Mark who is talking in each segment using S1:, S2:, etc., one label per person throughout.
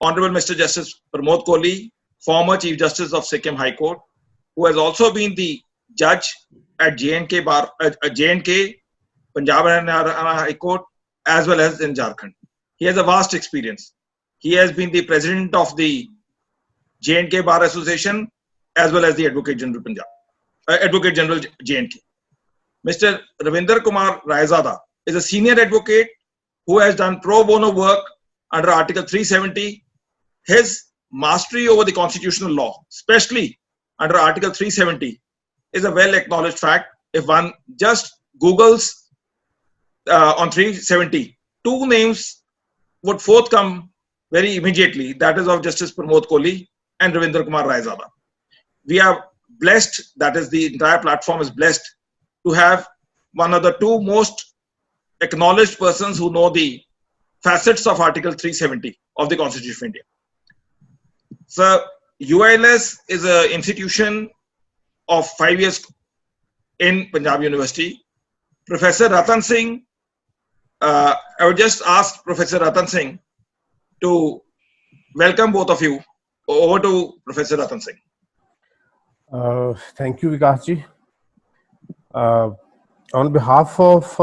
S1: Honorable Mr. Justice Pramod Kohli, former Chief Justice of Sikkim High Court, who has also been the judge at J&K Bar, J&K, Punjab and Haryana High Court, as well as in Jharkhand. He has a vast experience. He has been the president of the J&K Bar Association, as well as the Advocate General Punjab, Advocate General J&K. Mr. Ravinder Kumar Raizada is a senior advocate who has done pro bono work under Article 370. His mastery over the constitutional law, especially under Article 370, is a well acknowledged fact. If one just Googles on 370, two names would forthcome very immediately. That is of Justice Pramod Kohli and Ravinder Kumar Raizada. We are blessed, that is, the entire platform is blessed to have one of the two most acknowledged persons who know the facets of Article 370 of the Constitution of India. So, UILS is an institution of 5 years in Punjab University. Professor Ratan Singh, I would just ask Professor Ratan Singh to welcome both of you. Over to Professor Ratan Singh.
S2: Thank you, Vikas ji. On behalf of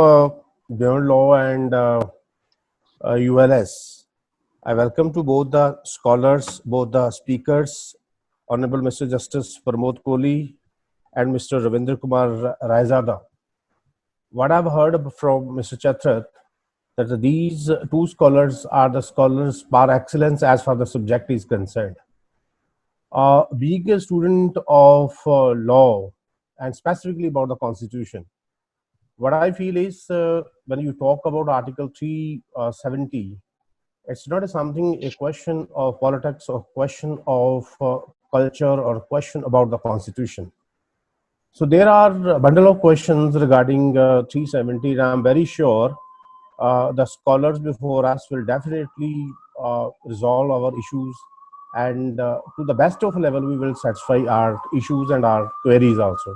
S2: Beyond Law and ULS, I welcome to both the scholars, both the speakers, Honorable Mr. Justice Pramod Kohli and Mr. Ravinder Kumar Raizada. What I've heard from Mr. Chatrat, that these two scholars are the scholars par excellence as far as the subject is concerned. Being a student of law and specifically about the Constitution, what I feel is when you talk about Article 370, it's not a question of politics or question of culture or question about the Constitution. So there are a bundle of questions regarding 370, and I'm very sure the scholars before us will definitely resolve our issues, and to the best of level we will satisfy our issues and our queries also.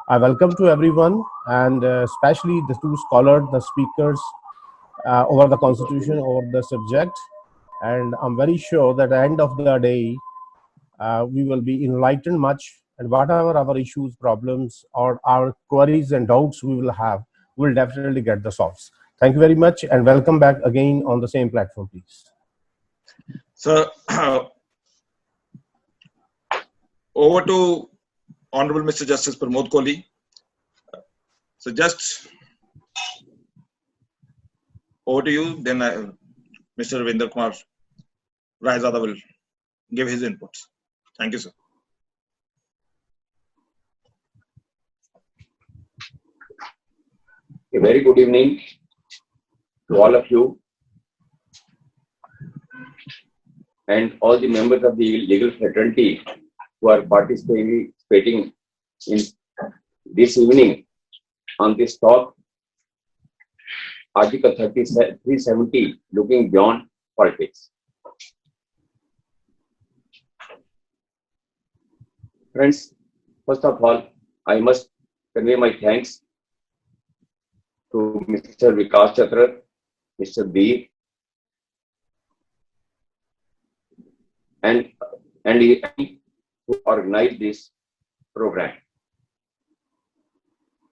S2: I welcome to everyone, and especially the two scholars, the speakers over the Constitution, over the subject, and I'm very sure that at the end of the day we will be enlightened much, and whatever our issues, problems, or our queries and doubts we will have, we'll definitely get the solves. Thank you very much, and welcome back again on the same platform, please.
S1: So, over to Honorable Mr. Justice Pramod Kohli. So, just over to you, then Mr. Ravinder Kumar Raizada will give his inputs. Thank you, sir.
S3: A very good evening to all of you and all the members of the legal fraternity who are participating in this evening on this talk, Article 370, looking beyond politics. Friends, first of all, I must convey my thanks to Mr. Vikas Chatrat, Mr. Deep, and who organized this program.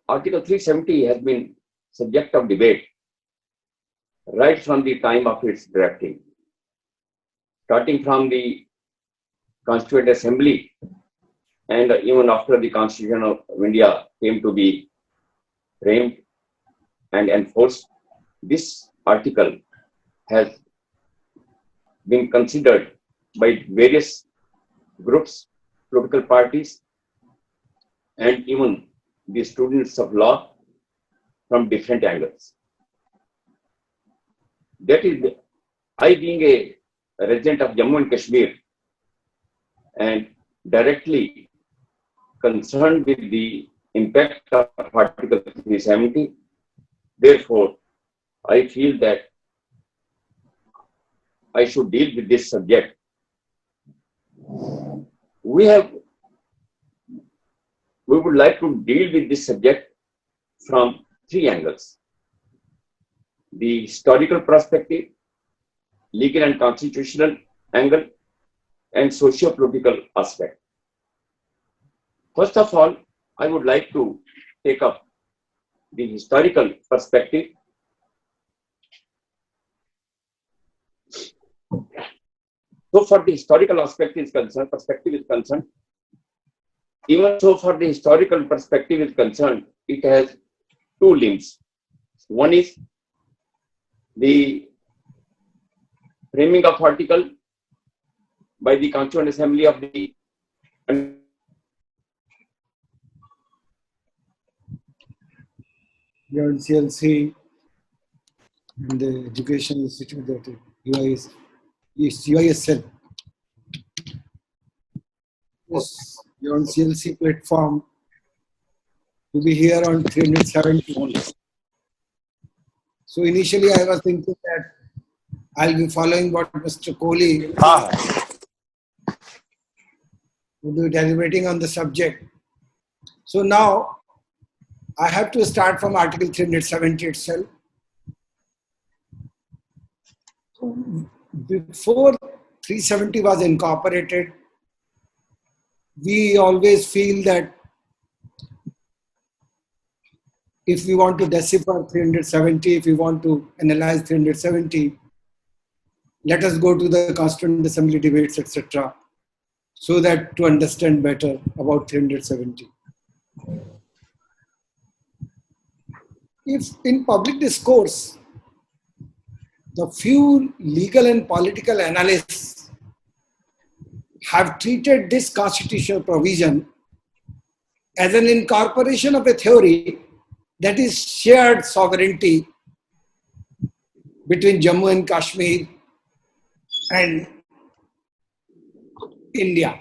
S3: Article 370 has been subject of debate right from the time of its drafting, starting from the Constituent Assembly and even after the Constitution of India came to be framed and enforced. This article has been considered by various groups, political parties, and even the students of law from different angles. That is, I being a resident of Jammu and Kashmir and directly concerned with the impact of Article 370, therefore, I feel that I should deal with this subject. We would like to deal with this subject from three angles: the historical perspective, legal and constitutional, angle and socio-political aspect. First of all, I would like to take up the historical perspective. So for the historical aspect is concerned, perspective is concerned, even so for the historical perspective is concerned, it has two limbs. One is the framing of article by the Constituent Assembly of the
S4: CLC and the Education Institute, that is UISL. This Beyond CLC platform to be here on 370. So initially I was thinking that I'll be following what Mr. Kohli will be deliberating on the subject. So now I have to start from Article 370 itself. Before 370 was incorporated, we always feel that if we want to decipher 370, if we want to analyze 370, let us go to the Constituent Assembly debates, etc., so that to understand better about 370. If in public discourse, the few legal and political analysts have treated this constitutional provision as an incorporation of a theory that is shared sovereignty between Jammu and Kashmir and India.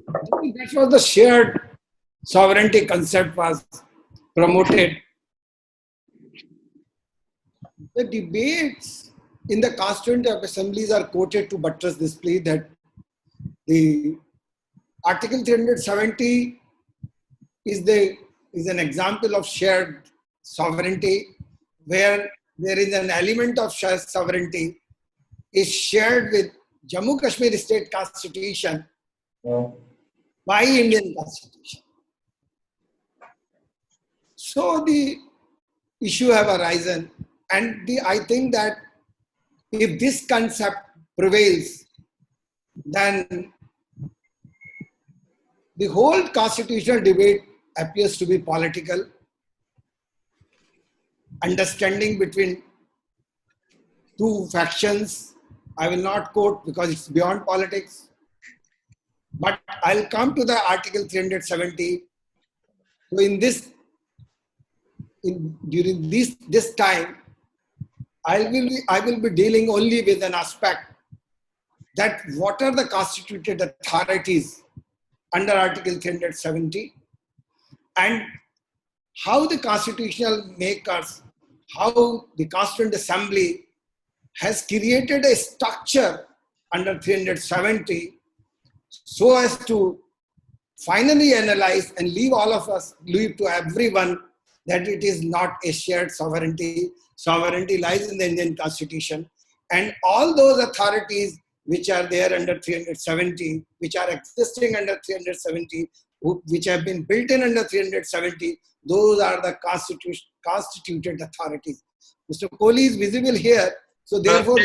S4: That was the shared sovereignty concept was promoted. The debates in the Constituent Assemblies are quoted to buttress this plea that the Article 370 is an example of shared sovereignty, where there is an element of shared sovereignty is shared with Jammu Kashmir State Constitution by Indian Constitution. So the issue have arisen, and I think that if this concept prevails, then the whole constitutional debate appears to be political. Understanding between two factions, I will not quote because it's beyond politics, but I'll come to the Article 370. So during this time, I will be dealing only with an aspect that what are the constituted authorities under Article 370 and how the constitutional makers, how the Constituent Assembly has created a structure under 370 so as to finally analyze and leave to everyone that it is not a shared sovereignty. Sovereignty lies in the Indian Constitution, and all those authorities which are there under 370, which are existing under 370, which have been built in under 370, those are the constituted authorities. Mr. Kohli is visible here, so therefore,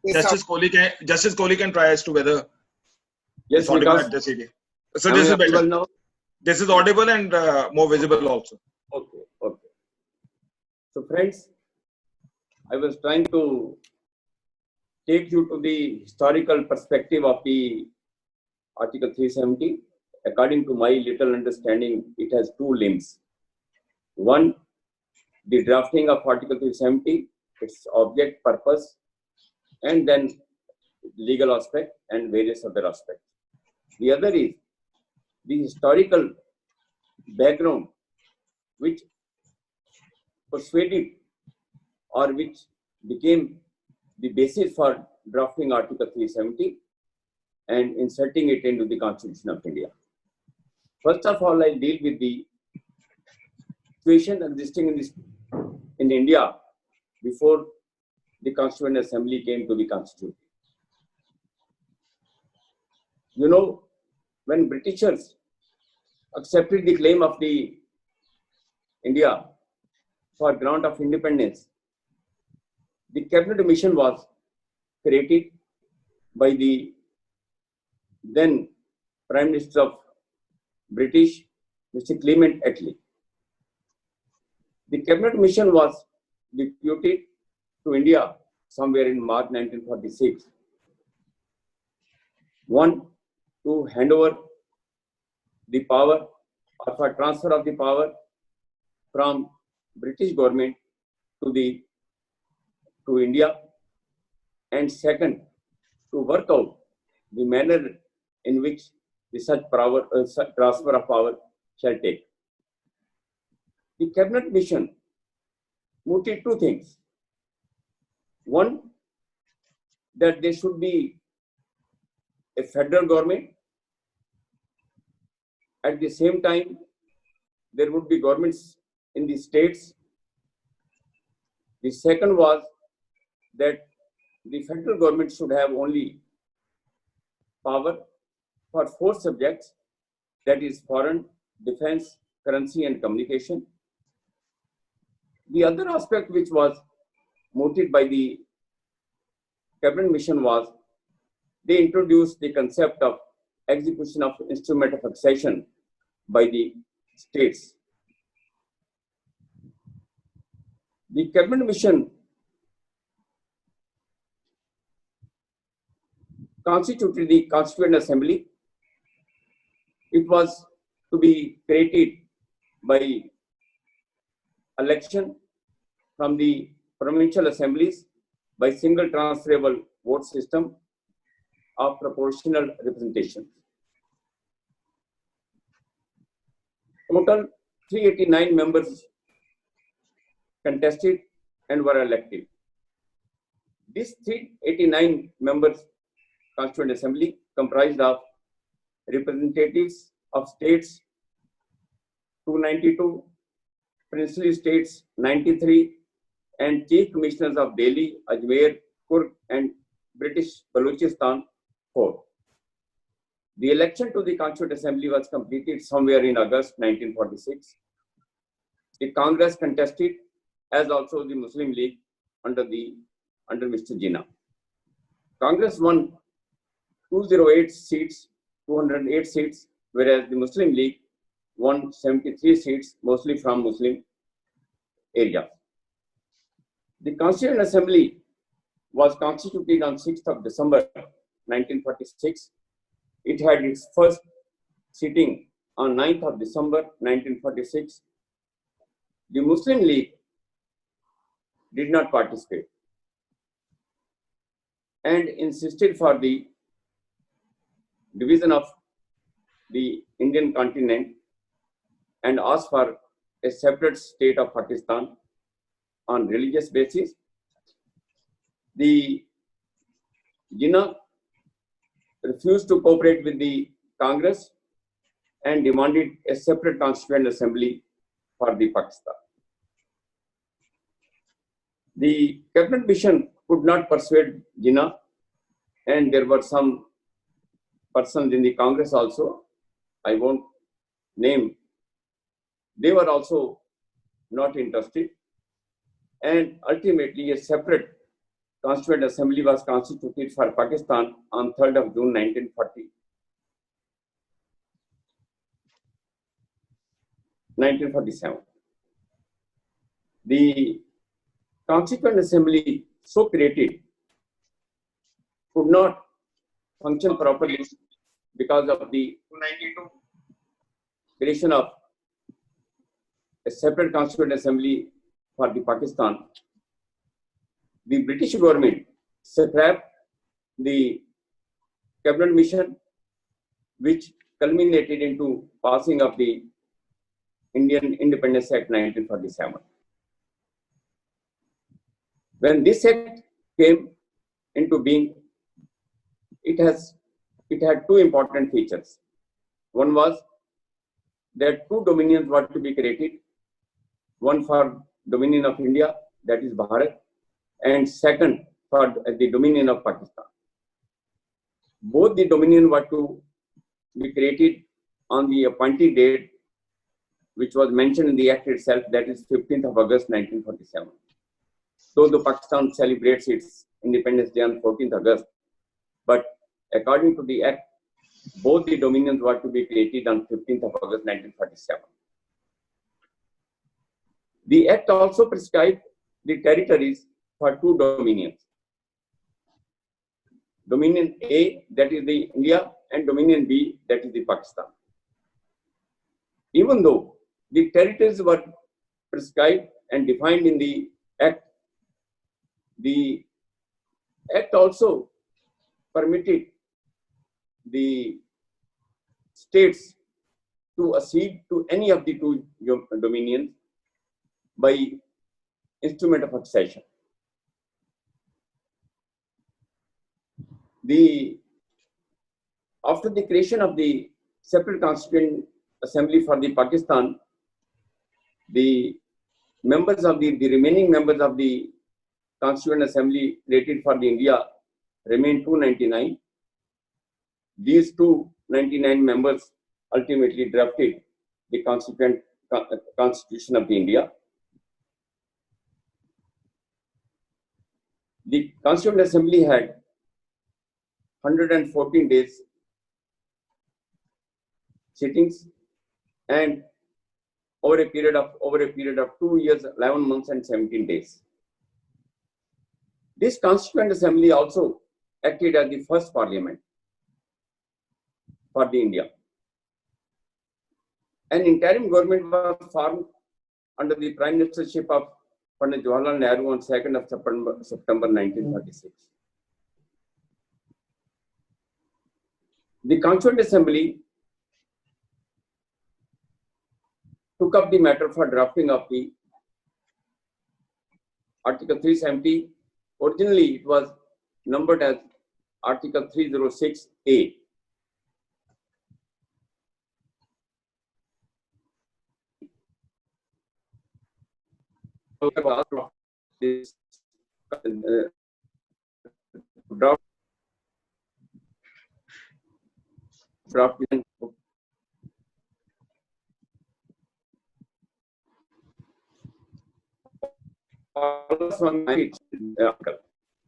S1: Justice Kohli can try as to whether
S3: yes,
S1: it's audible at this area. So this is better. Now? This is audible and more visible also.
S3: Okay. So friends, I was trying to take you to the historical perspective of the Article 370. According to my little understanding, it has two limbs. One, the drafting of Article 370, its object, purpose, and then legal aspect and various other aspects. The other is the historical background which persuaded or which became the basis for drafting Article 370 and inserting it into the Constitution of India. First of all, I'll deal with the situation existing in India before the Constituent Assembly came to be constituted. You know, when Britishers accepted the claim of the India for grant of independence, the cabinet mission was created by the then Prime Minister of British, Mr. Clement Attlee. The cabinet mission was deputed to India somewhere in March 1946. One, to hand over the power or for transfer of the power from British government to India, and second, to work out the manner in which the such transfer of power shall take. The cabinet mission mooted two things. One, that there should be a federal government. At the same time, there would be governments in the states. The second was that the federal government should have only power for four subjects, that is foreign, defense, currency, and communication. The other aspect which was mooted by the cabinet mission was they introduced the concept of execution of instrument of accession by the states. The cabinet mission constituted the Constituent Assembly. It was to be created by election from the provincial assemblies by single transferable vote system of proportional representation. Total 389 members contested and were elected. This 389 members Constituent Assembly comprised of representatives of states 292, princely states 93, and chief commissioners of Delhi, Ajmer, Kurg, and British Balochistan 4. The election to the Constituent Assembly was completed somewhere in August 1946. The Congress contested, as also the Muslim League under Mr. Jinnah. Congress won 208 seats, whereas the Muslim League won 73 seats, mostly from Muslim areas. The Constituent Assembly was constituted on 6th of December 1946. It had its first sitting on 9th of December 1946. The Muslim League did not participate and insisted for the division of the Indian continent and asked for a separate state of Pakistan on religious basis. The Jinnah refused to cooperate with the Congress and demanded a separate Constituent Assembly for the Pakistan. The cabinet mission could not persuade Jinnah, and there were some persons in the Congress also, I won't name, they were also not interested, and ultimately a separate Constituent Assembly was constituted for Pakistan on 3rd of June 1947. The Constituent Assembly so created could not function properly because of the creation of a separate Constituent Assembly for the Pakistan. The British government scrapped the cabinet mission, which culminated into passing of the Indian Independence Act 1947. When this act came into being, it had two important features. One was that two dominions were to be created, one for dominion of India, that is Bharat, and second for the dominion of Pakistan. both the dominion were to be created on the appointed date, which was mentioned in the act itself, that is 15th of August 1947. Though the Pakistan celebrates its Independence Day on 14th August, but according to the act, both the dominions were to be created on 15th of August 1947. The act also prescribed the territories for two dominions. Dominion A, that is the India, and Dominion B, that is the Pakistan. Even though the territories were prescribed and defined in the act also permitted the states to accede to any of the two dominions by instrument of accession. After the creation of the separate constituent assembly for the Pakistan, the remaining members of the Constituent Assembly created for the India remained 299. These 299 members ultimately drafted the Constitution of the India. The Constituent Assembly had 114 days sittings, and over a period of 2 years, 11 months, and 17 days. This Constituent Assembly also acted as the first parliament for the India. An interim government was formed under the Prime Ministership of Pandit Jawaharlal Nehru on 2nd of September 1936. The Constituent Assembly took up the matter for drafting of the Article 370. Originally, it was numbered as Article 306A. This draft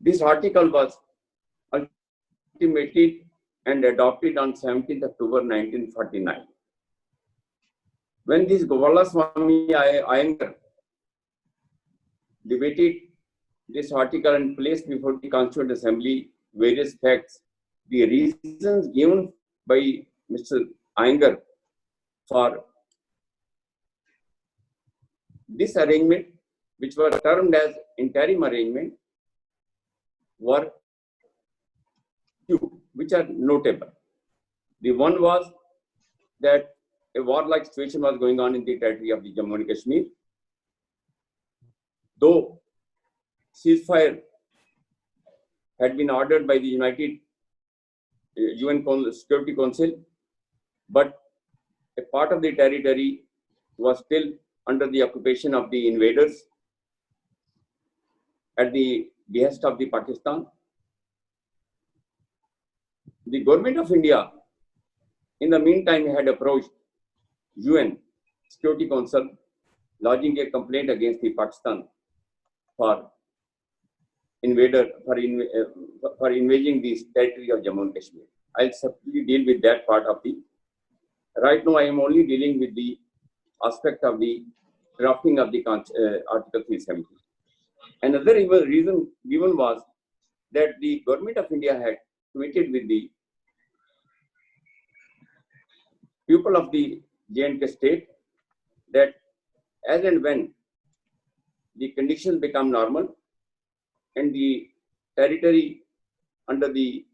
S3: This article was ultimated and adopted on 17th October 1949. When this Gopala Swami Iyengar debated this article and placed before the Constituent Assembly various facts, the reasons given by Mr. Iyengar for this arrangement, which were termed as interim arrangement, were few, which are notable. The one was that a warlike situation was going on in the territory of the Jammu and Kashmir. Though ceasefire had been ordered by the United UN Security Council, but a part of the territory was still under the occupation of the invaders at the behest of the Pakistan. The government of India, in the meantime, had approached UN Security Council, lodging a complaint against the Pakistan for invading the territory of Jammu and Kashmir. I'll separately deal with that part of the. Right now, I am only dealing with the aspect of the drafting of the Article 370. Another reason given was that the government of India had committed with the people of the J&K state that as and when the conditions become normal and the territory under the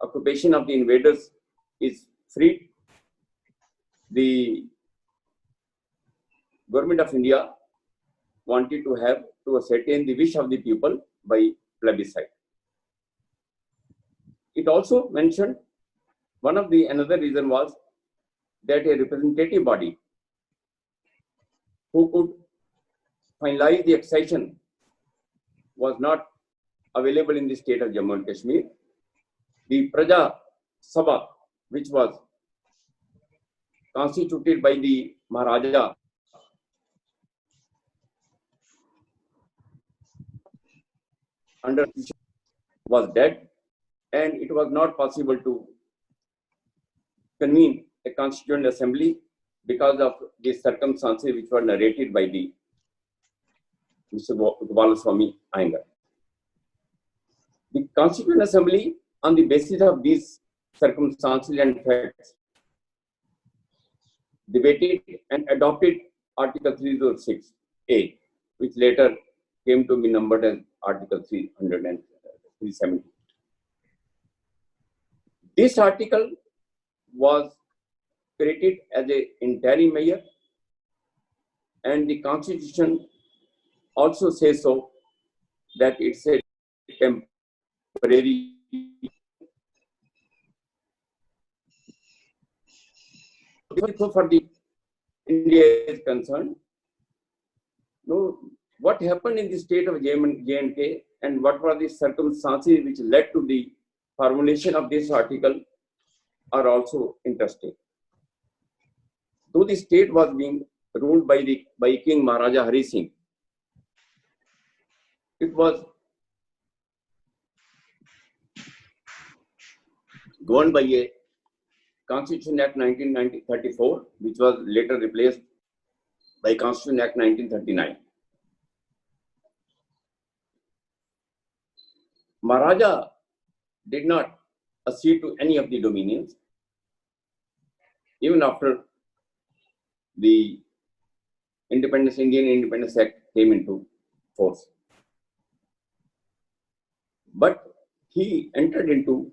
S3: occupation of the invaders is free, the government of India wanted to ascertain the wish of the people by plebiscite. It also mentioned another reason was that a representative body who could finalize the accession was not available in the state of Jammu and Kashmir. the Praja Sabha, which was constituted by the Maharaja under was dead, and it was not possible to convene a constituent assembly because of the circumstances which were narrated by the Mr. Gopalaswamy Iyengar. The Constituent Assembly, on the basis of these circumstances and facts, debated and adopted Article 306A, which later came to be numbered as Article 370. This article was created as an interim measure, and the Constitution also says so, that it's a temporary. So for the India is concerned, no, what happened in the state of J&K and what were the circumstances which led to the formulation of this article are also interesting. Though the state was being ruled by King Maharaja Hari Singh, it was governed by a Constitution Act 1934, which was later replaced by Constitution Act 1939. Maharaja did not accede to any of the dominions, even after the Indian Independence Act came into force. But he entered into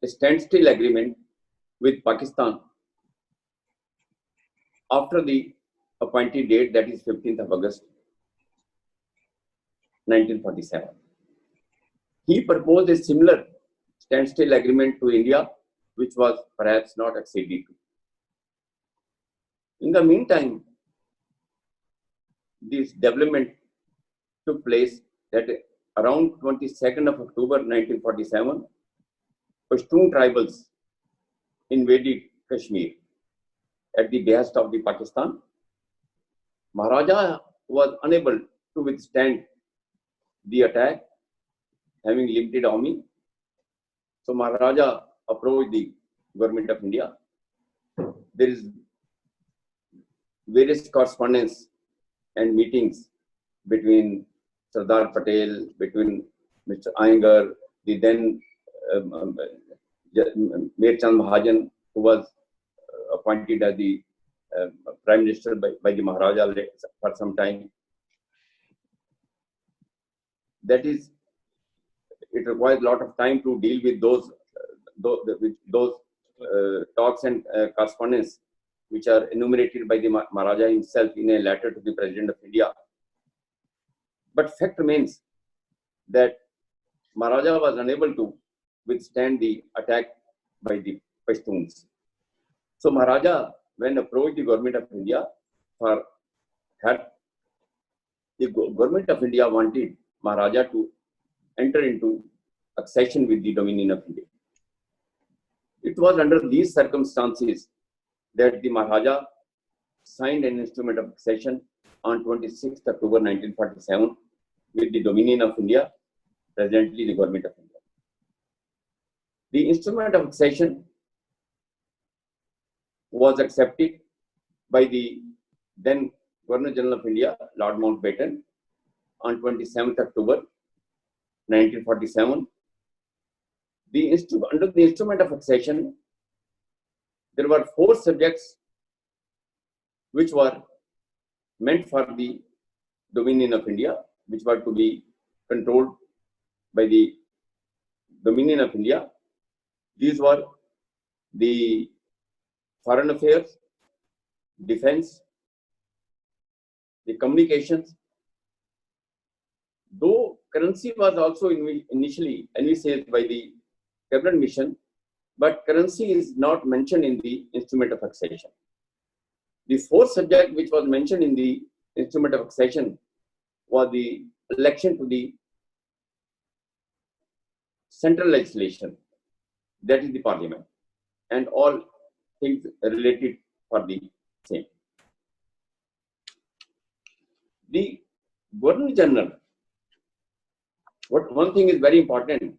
S3: a standstill agreement with Pakistan after the appointed date, that is 15th of August 1947. He proposed a similar standstill agreement to India, which was perhaps not acceded to. In the meantime, this development took place that around 22nd of October 1947, Pashtun tribals invaded Kashmir at the behest of the Pakistan. Maharaja was unable to withstand the attack, having limited army. So Maharaja approached the government of India. There is various correspondence and meetings between Sardar Patel, between Mr. Iyengar, the then Mir Chand Mahajan, who was appointed as the Prime Minister by the Maharaja for some time. That is, it requires a lot of time to deal with those talks and correspondence, which are enumerated by the Maharaja himself in a letter to the President of India. But fact remains that Maharaja was unable to withstand the attack by the Pashtuns. So Maharaja, when approached the government of India for help, the government of India wanted Maharaja to enter into accession with the Dominion of India. It was under these circumstances that the Maharaja signed an instrument of accession on 26th October 1947 with the Dominion of India, presently the Government of India. The instrument of accession was accepted by the then Governor General of India, Lord Mountbatten, on 27th October 1947. Under the instrument of accession, there were 4 subjects which were meant for the Dominion of India, which were to be controlled by the Dominion of India. These were the foreign affairs, defense, the communications. Though currency was also initially envisaged by the Cabinet Mission, but currency is not mentioned in the instrument of accession. The 4th subject which was mentioned in the instrument of accession was the election to the central legislation, that is the parliament, and all things related for the same. The Governor General, one thing is very important,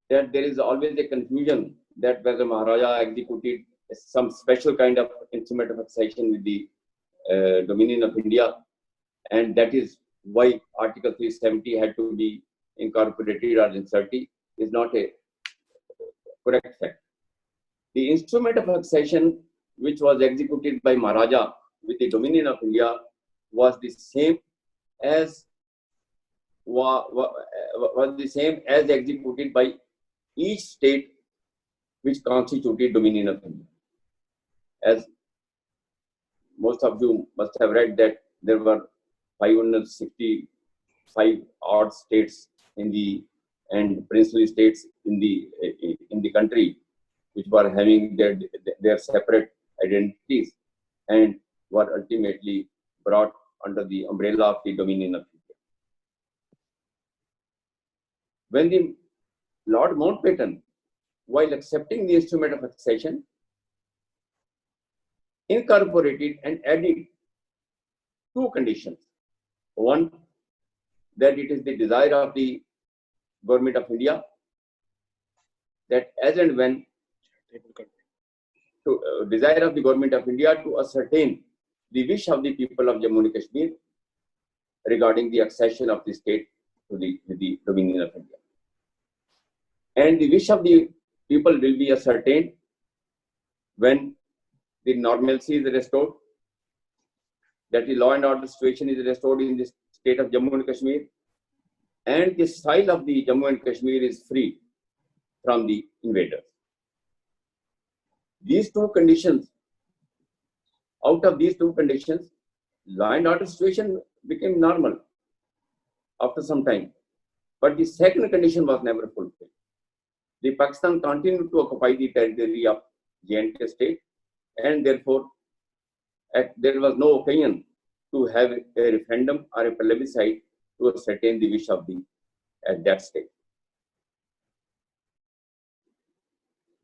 S3: that there is always a confusion that whether Maharaja executed some special kind of instrument of accession with the Dominion of India, and that is why Article 370 had to be incorporated or inserted, is not a correct fact. The instrument of accession which was executed by Maharaja with the Dominion of India was the same as executed by each state which constituted Dominion of India. As most of you must have read that there were 565 odd states and princely states in the country, which were having their separate identities and were ultimately brought under the umbrella of the Dominion of India. When the Lord Mountbatten, while accepting the instrument of accession, incorporated and added two conditions. One, that it is the desire of the Government of India that as and when desire of the Government of India to ascertain the wish of the people of Jammu and Kashmir regarding the accession of the state to the Dominion of India. And the wish of the people will be ascertained when the normalcy is restored, that the law and order situation is restored in the state of Jammu and Kashmir, and the soil of the Jammu and Kashmir is free from the invaders. These two conditions, out of these two conditions, law and order situation became normal after some time. But the second condition was never fulfilled. The Pakistan continued to occupy the territory of J&K state, and therefore there was no occasion to have a referendum or a plebiscite to ascertain the wish of that state.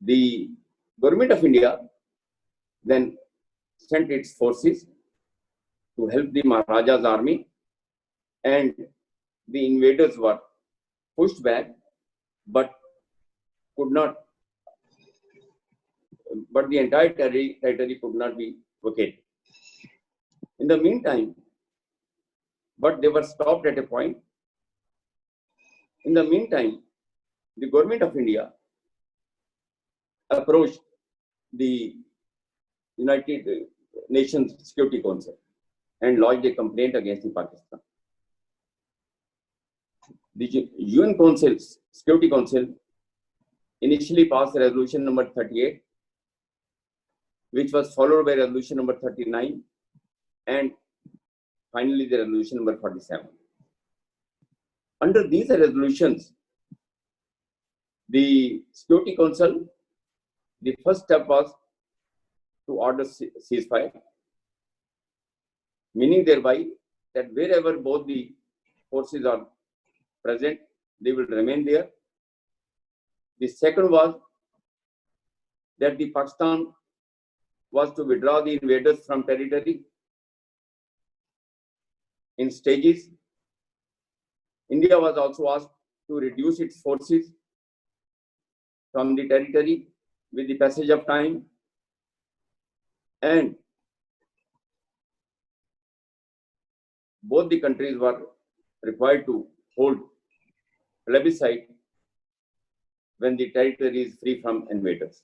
S3: The Government of India then sent its forces to help the Maharaja's army, and the invaders were pushed back, but the entire territory could not be vacated. In the meantime, but they were stopped at a point. In the meantime, the Government of India approached the United Nations Security Council and lodged a complaint against Pakistan. The UN Security Council initially passed resolution number 38, which was followed by resolution number 39, and finally the resolution number 47. Under these resolutions, the Security Council, the first step was to order ceasefire, meaning thereby that wherever both the forces are present, they will remain there. The second was that the Pakistan was to withdraw the invaders from territory in stages. India was also asked to reduce its forces from the territory with the passage of time, and both the countries were required to hold plebiscite when the territory is free from invaders.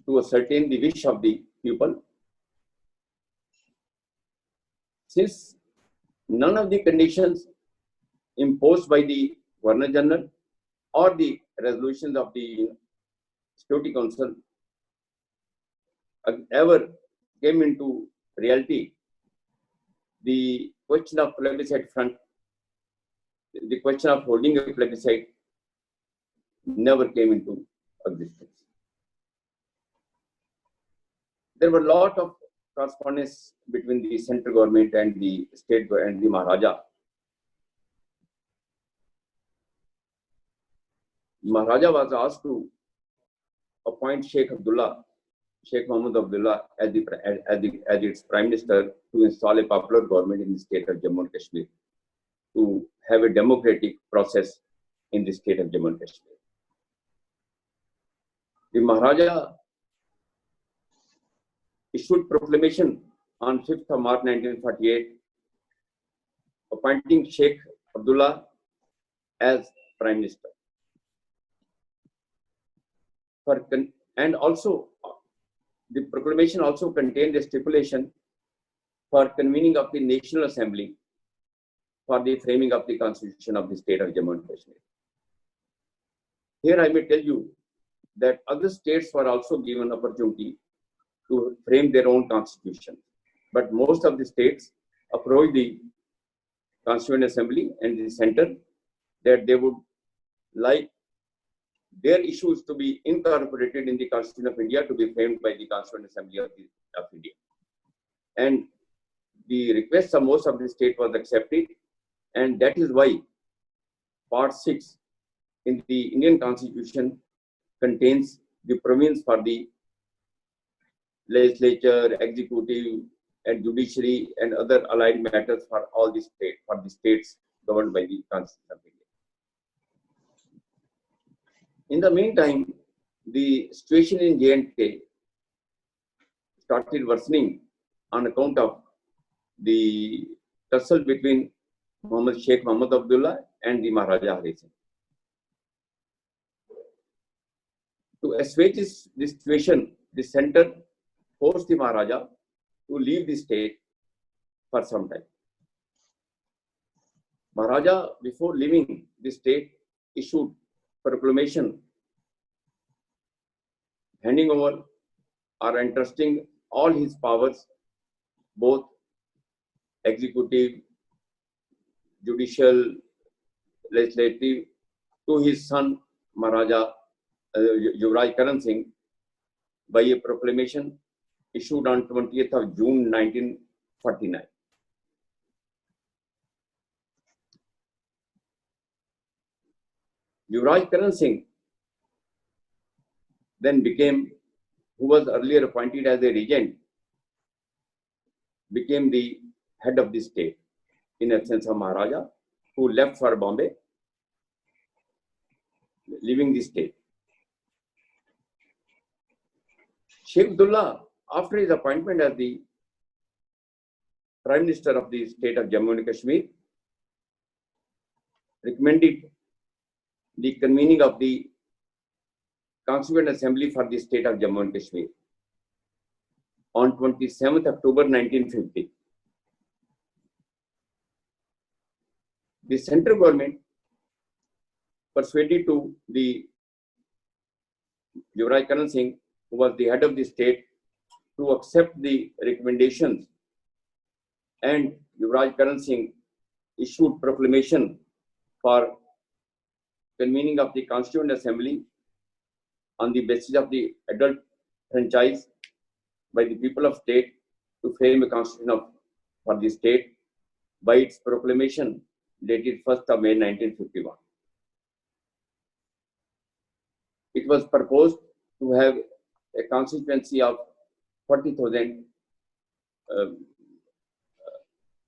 S3: To ascertain the wish of the people. Since none of the conditions imposed by the Governor General or the resolutions of the Security Council ever came into reality, the question of plebiscite front, the question of holding a plebiscite never came into existence. There were a lot of correspondence between the central government and the state and the Maharaja Maharaja was asked to appoint Sheikh Mohammed Abdullah as its Prime Minister to install a popular government in the state of Jammu and Kashmir, to have a democratic process in the state of Jammu and Kashmir. The Maharaja issued proclamation on 5th of March 1948, appointing Sheikh Abdullah as Prime Minister. And also, the proclamation also contained a stipulation for convening of the National Assembly for the framing of the Constitution of the state of Jammu and Kashmir. Here I may tell you that other states were also given opportunity to frame their own constitution, but most of the states approached the Constituent Assembly and the center that they would like their issues to be incorporated in the Constitution of India, to be framed by the Constituent Assembly of India. And the request of most of the states was accepted, and that is why Part 6 in the Indian Constitution contains the provisions for the legislature, executive, and judiciary and other allied matters for all the states governed by the Constitution of India. In the meantime, the situation in J&K started worsening on account of the tussle between Sheikh Mohammed Abdullah and the Maharaja Hari Singh. To assuage this situation, the center forced the Maharaja to leave the state for some time. Maharaja, before leaving the state, issued proclamation handing over or entrusting all his powers, both executive, judicial, legislative, to his son Maharaja Yuvraj Karan Singh by a proclamation issued on 20th of June 1949. Yuvraj Karan Singh then who was earlier appointed as a regent, became the head of the state in absence of Maharaja, who left for Bombay, leaving the state. Sheikh Abdullah, after his appointment as the Prime Minister of the state of Jammu and Kashmir, recommended the convening of the Constituent Assembly for the state of Jammu and Kashmir on 27th October 1950. The central government persuaded to the Yuvraj Karan Singh, who was the head of the state, to accept the recommendations, and Yuvraj Karan Singh issued proclamation for convening of the Constituent Assembly on the basis of the adult franchise by the people of state to frame a constitution for the state by its proclamation dated 1st of May 1951. It was proposed to have a constituency of 40,000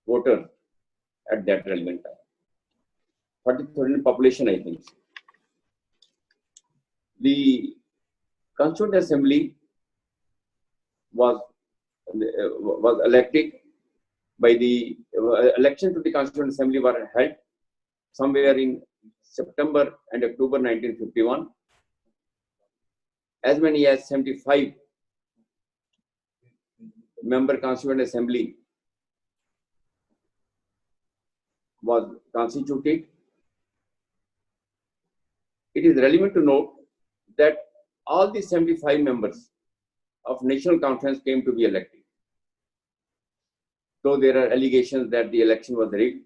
S3: voters at that relevant time. 40,000 population, I think. The Constituent Assembly was elected by the election to the Constituent Assembly were held somewhere in September and October 1951. As many as 75 member Constituent Assembly was constituted. It is relevant to note that all the 75 members of National Conference came to be elected. Though there are allegations that the election was rigged,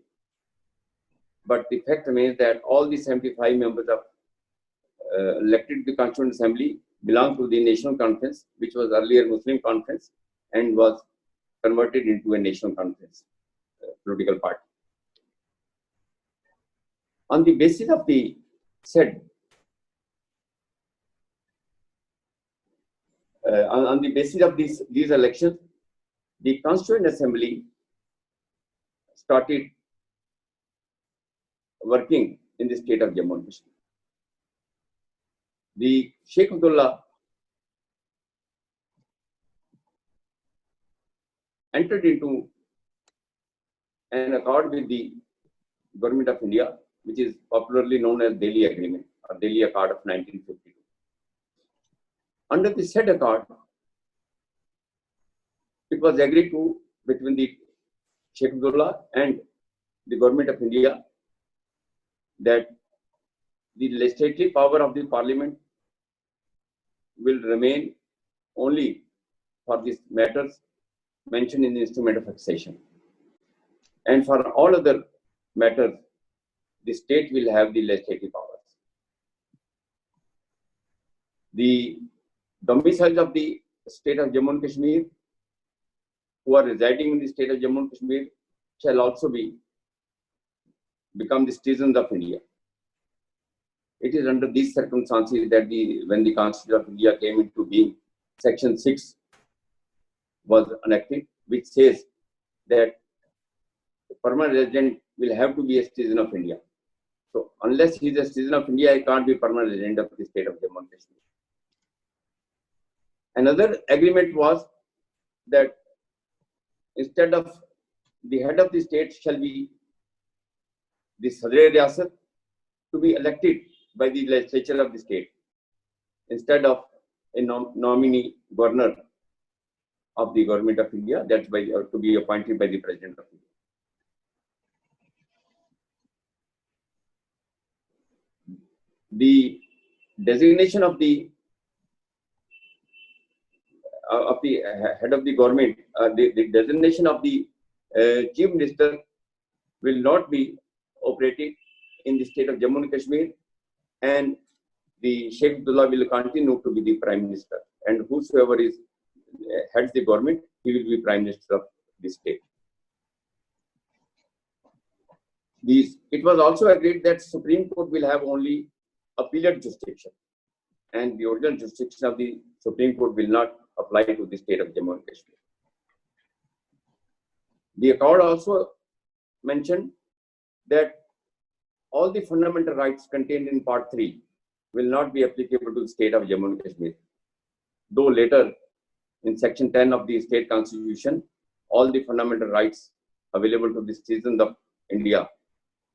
S3: but the fact remains that all the 75 members of elected to the Constituent Assembly belong to the National Conference, which was earlier Muslim Conference and was converted into a National Conference political party. On the basis of the said on the basis of these elections, the Constituent Assembly started working in the state of Jammu and Kashmir. The Sheikh Abdullah entered into an accord with the Government of India, which is popularly known as Delhi Agreement or Delhi Accord of 1952. Under the said accord, it was agreed to between the Sheikh Abdullah and the Government of India that the legislative power of the Parliament will remain only for these matters mentioned in the instrument of accession. And for all other matters, the state will have the legislative powers. The domiciles of the state of Jammu and Kashmir who are residing in the state of Jammu and Kashmir shall also become the citizens of India. It is under these circumstances that when the Constitution of India came into being, Section 6 was enacted, which says that the permanent resident will have to be a citizen of India. So unless he is a citizen of India, he can't be permanent resident of the state of Jammu and Kashmir. Another agreement was that instead of the head of the state shall be the Sadr Riyasat to be elected by the legislature of the state instead of a nominee governor of the Government of India, that's to be appointed by the President of India. The designation of the head of the government, the designation of the chief minister will not be operated in the state of Jammu and Kashmir, and the Sheikh Abdullah will continue to be the prime minister, and whosoever heads the government, he will be prime minister of the state. It was also agreed that Supreme Court will have only appellate jurisdiction, and the original jurisdiction of the Supreme Court will not apply to the state of Jammu and Kashmir. The accord also mentioned that all the fundamental rights contained in Part 3 will not be applicable to the state of Jammu and Kashmir. Though later, in Section 10 of the state constitution, all the fundamental rights available to the citizens of India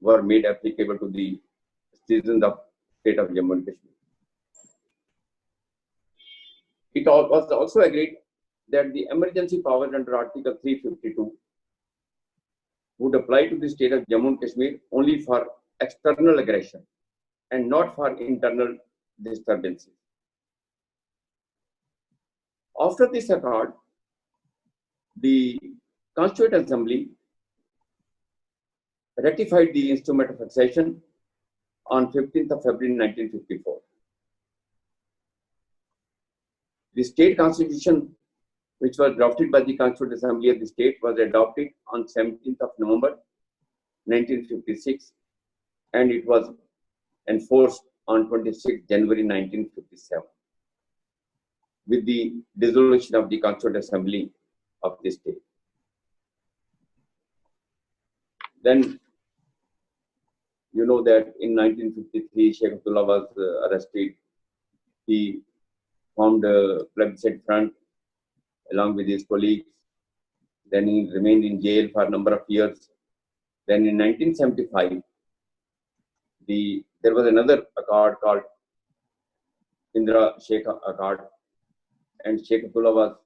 S3: were made applicable to the citizens of state of Jammu and Kashmir. It was also agreed that the emergency powers under Article 352 would apply to the state of Jammu and Kashmir only for external aggression and not for internal disturbances. After this accord, the Constituent Assembly ratified the instrument of accession on 15th of February 1954. The state constitution, which was drafted by the Constituent Assembly of the state, was adopted on 17th of November 1956, and it was enforced on 26th January 1957 with the dissolution of the Constituent Assembly of the state. Then you know that in 1953, Sheikh Abdullah was arrested. He formed a plebiscite front along with his colleagues. Then he remained in jail for a number of years. Then in 1975, there was another accord called Indira Sheikh Accord, and Sheikh Abdullah was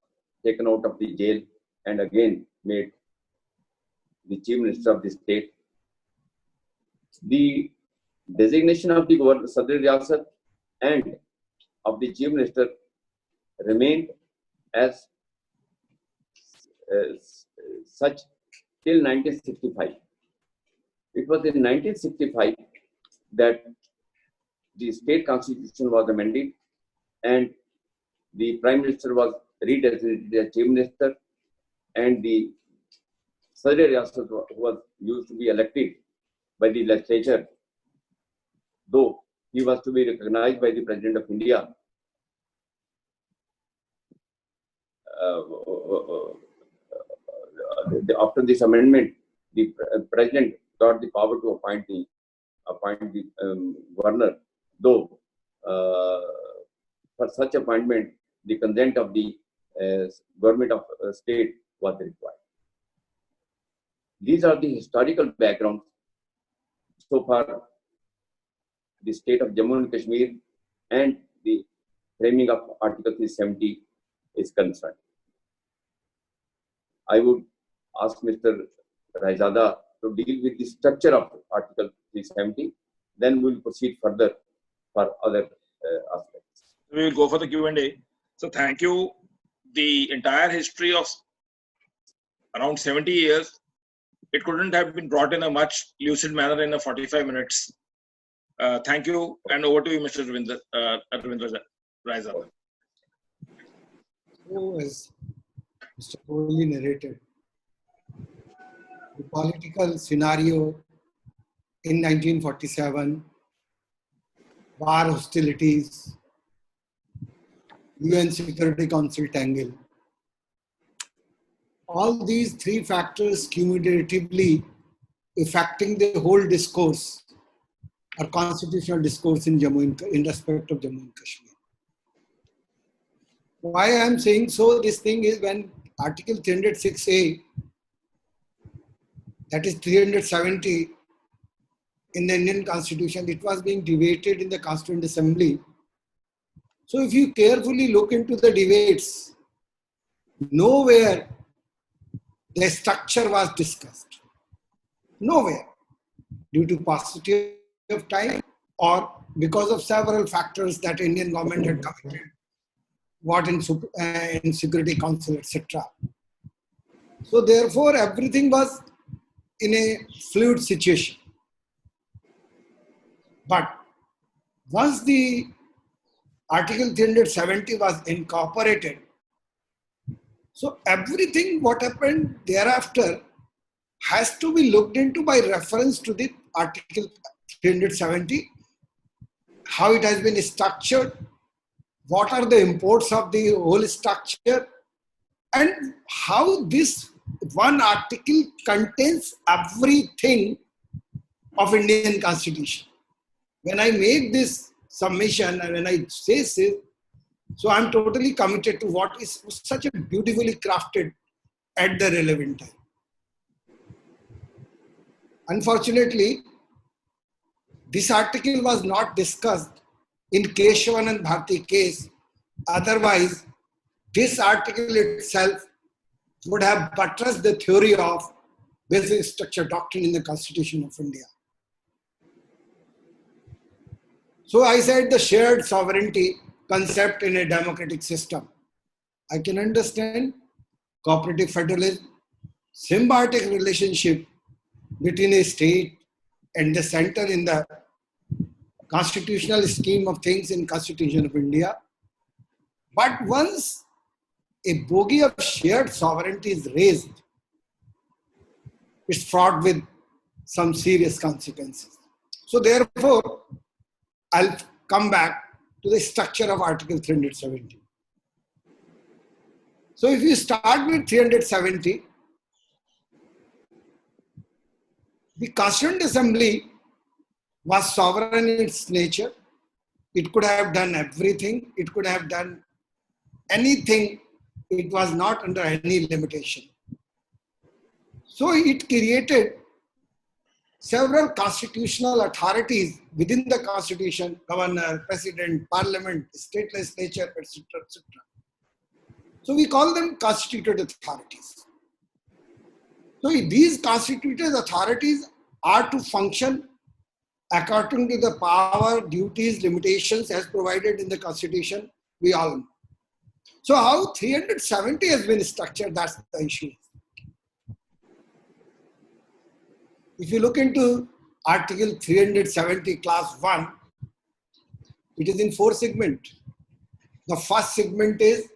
S3: taken out of the jail and again made the chief minister of the state. The designation of the Sadr Riyasat and of the chief minister remained as such till 1965. It was in 1965 that the state constitution was amended and the prime minister was redesignated as chief minister, and the Sadr Riyasat was used to be elected by the legislature, though he was to be recognized by the President of India. after this amendment, the president got the power to appoint the governor, though for such appointment, the consent of the government of state was required. These are the historical backgrounds so far the state of Jammu and Kashmir and the framing of Article 370 is concerned. I would ask Mr. Raizada to deal with the structure of Article 370, then we will proceed further for other aspects.
S1: We will go for the Q&A. So thank you. The entire history of around 70 years, it couldn't have been brought in a much lucid manner in a 45 minutes. Thank you, and over to you, Mr. Ravindra Raizada.
S4: So, as Mr. Kohli narrated, the political scenario in 1947, war hostilities, UN Security Council tangle, all these three factors cumulatively affecting the whole discourse or constitutional discourse in respect of Jammu and Kashmir. Why I am saying so, this thing is when Article 306A, that is 370 in the Indian Constitution, it was being debated in the Constituent Assembly. So if you carefully look into the debates, nowhere the structure was discussed. Nowhere. Due to paucity of time or because of several factors that Indian government had committed, what in Security Council, etc. So therefore, everything was in a fluid situation. But once the Article 370 was incorporated, so everything what happened thereafter has to be looked into by reference to the Article 370, how it has been structured, what are the imports of the whole structure, and how this one article contains everything of Indian Constitution. When I make this submission and when I say this, so I'm totally committed to what is such a beautifully crafted at the relevant time. Unfortunately, this article was not discussed in Keshavanand Bharti case. Otherwise, this article itself would have buttressed the theory of basic structure doctrine in the Constitution of India. So I said the shared sovereignty concept in a democratic system. I can understand cooperative federalism, symbiotic relationship between a state and the center in the constitutional scheme of things in Constitution of India. But once a bogey of shared sovereignty is raised, it's fraught with some serious consequences. So therefore, I'll come back to the structure of Article 370. So if you start with 370, the Constituent Assembly was sovereign in its nature. It could have done everything. It could have done anything. It was not under any limitation. So it created several constitutional authorities within the Constitution: governor, president, parliament, state legislature, etc., etc. So we call them constituted authorities. So these constituted authorities are to function according to the power, duties, limitations as provided in the Constitution, we all know. So how 370 has been structured, that's the issue. If you look into Article 370, Class 1, it is in 4 segments. The first segment is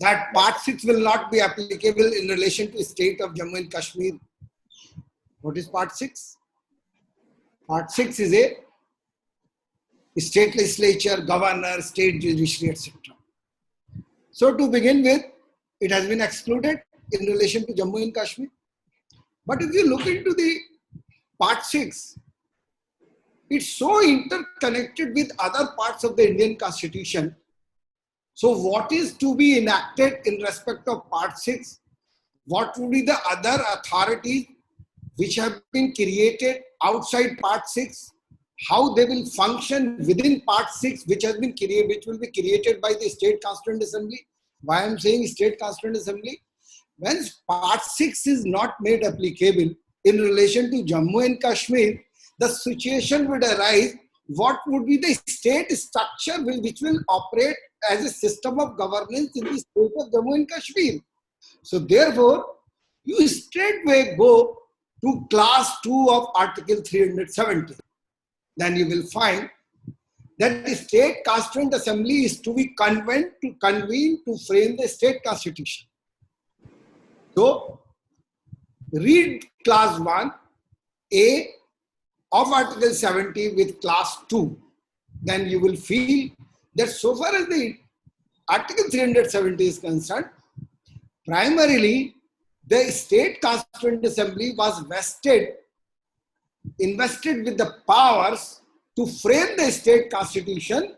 S4: that Part 6 will not be applicable in relation to the state of Jammu and Kashmir. What is Part 6? Part 6 is a state legislature, governor, state judiciary, etc. So to begin with, it has been excluded in relation to Jammu and Kashmir. But if you look into the part 6, it's so interconnected with other parts of the Indian Constitution. So what is to be enacted in respect of part 6? What would be the other authorities which have been created outside part 6? How they will function within part 6, which has been created, which will be created by the State Constituent Assembly. Why I'm saying State Constituent Assembly? When part 6 is not made applicable in relation to Jammu and Kashmir, the situation would arise, what would be the state structure which will operate as a system of governance in the state of Jammu and Kashmir. So therefore, you straightway go to class 2 of Article 370. Then you will find that the State Constituent Assembly is to be convened to frame the state constitution. So, read class 1A of Article 70 with class 2. Then you will feel that so far as the Article 370 is concerned, primarily the State Constituent Assembly was invested with the powers to frame the state constitution,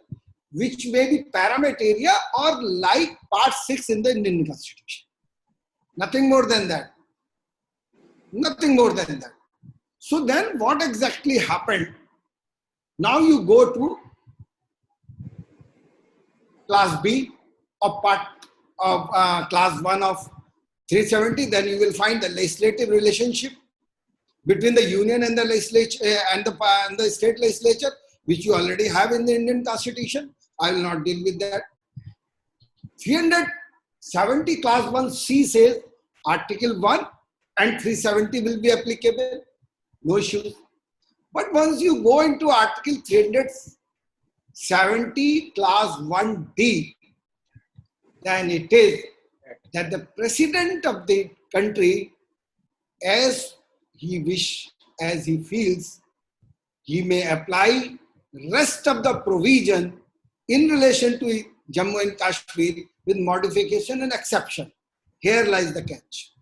S4: which may be paramateria or like part 6 in the Indian Constitution. Nothing more than that. Nothing more than that. So then what exactly happened? Now you go to class B of class 1 of 370, then you will find the legislative relationship between the union and the legislature and the state legislature, which you already have in the Indian Constitution. I will not deal with that. 370 class 1C says Article 1 and 370 will be applicable. No issues. But once you go into Article 370 class 1D, then it is that the president of the country, as he wishes, as he feels, he may apply rest of the provision in relation to Jammu and Kashmir with modification and exception. Here lies the catch.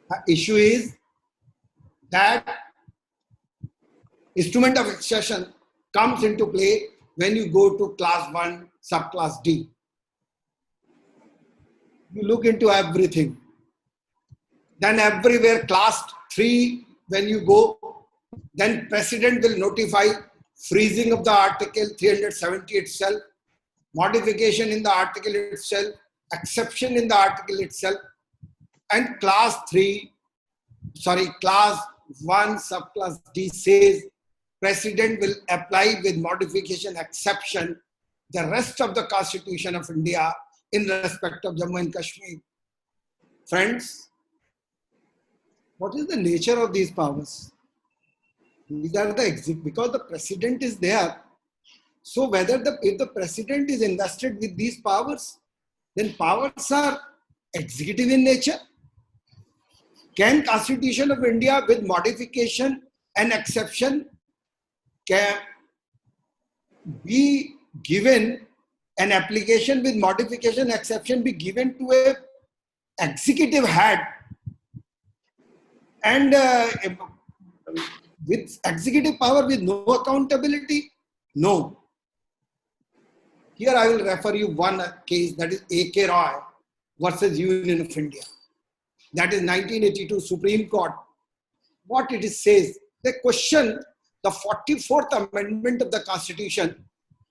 S4: The issue is that instrument of exception comes into play when you go to class 1 subclass D. You look into everything. Then everywhere class 3, when you go, then president will notify freezing of the article 370 itself, modification in the article itself, exception in the article itself, and class 1 subclass D says president will apply with modification exception the rest of the Constitution of India in respect of Jammu and Kashmir. Friends, what is the nature of these powers? These are because the president is there. So if the president is invested with these powers, then powers are executive in nature. Can Constitution of India with modification and exception can be given, an application with modification exception be given to a executive head and with executive power with no accountability? No. Here I will refer you one case, that is A.K. Roy versus Union of India. That is 1982 Supreme Court. What it says, they question the 44th Amendment of the Constitution.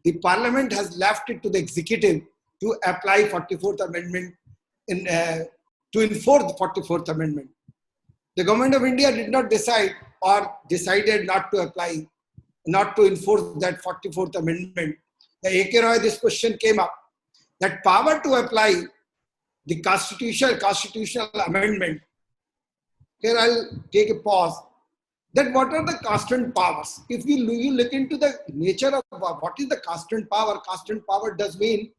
S4: The Parliament has left it to the executive to apply 44th Amendment, to enforce the 44th Amendment. The Government of India did not decide or decided not to apply, not to enforce that 44th Amendment. The A.K. Roy, this question came up, that power to apply the constitutional amendment. Here I'll take a pause. That what are the constituent powers? If you look into the nature of what is the constituent power does mean,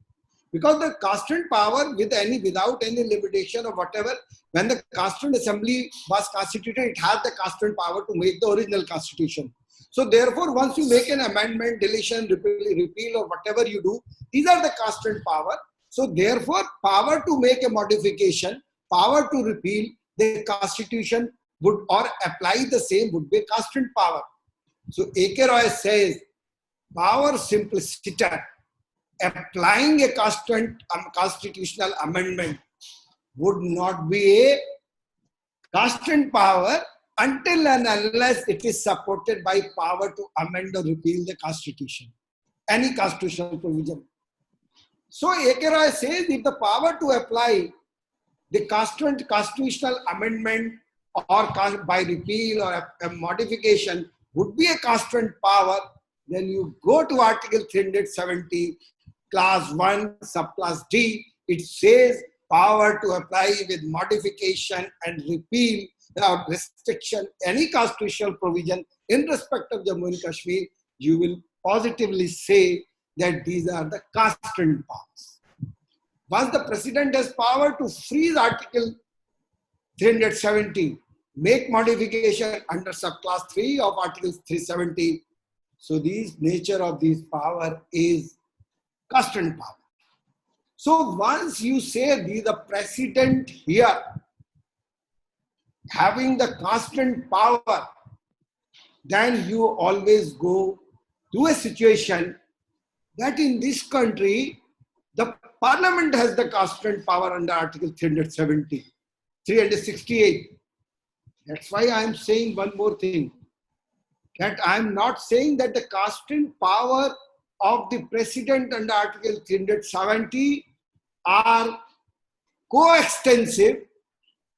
S4: because the constituent power without any limitation or whatever, when the Constituent Assembly was constituted, it had the constituent power to make the original constitution. So therefore, once you make an amendment, deletion, repeal or whatever you do, these are the constituent power. So therefore, power to make a modification, power to repeal the constitution would or apply the same would be a constant power. So A.K. Roy says, power simpliciter, applying a constant constitutional amendment would not be a constant power until and unless it is supported by power to amend or repeal the constitution, any constitutional provision. So A.K. Roy says if the power to apply the constitutional amendment or by repeal or a modification would be a constant power, then you go to Article 370, Clause 1, Subclause D. It says power to apply with modification and repeal without restriction any constitutional provision in respect of Jammu and Kashmir. You will positively say that these are the constant powers. Once the President has power to freeze Article 370, make modification under subclass 3 of Article 370. So the nature of this power is constant power. So once you say the President here having the constant power, then you always go to a situation that in this country, the Parliament has the constant power under Article 370, 368. That's why I am saying one more thing, that I am not saying that the constant power of the President under Article 370 are coextensive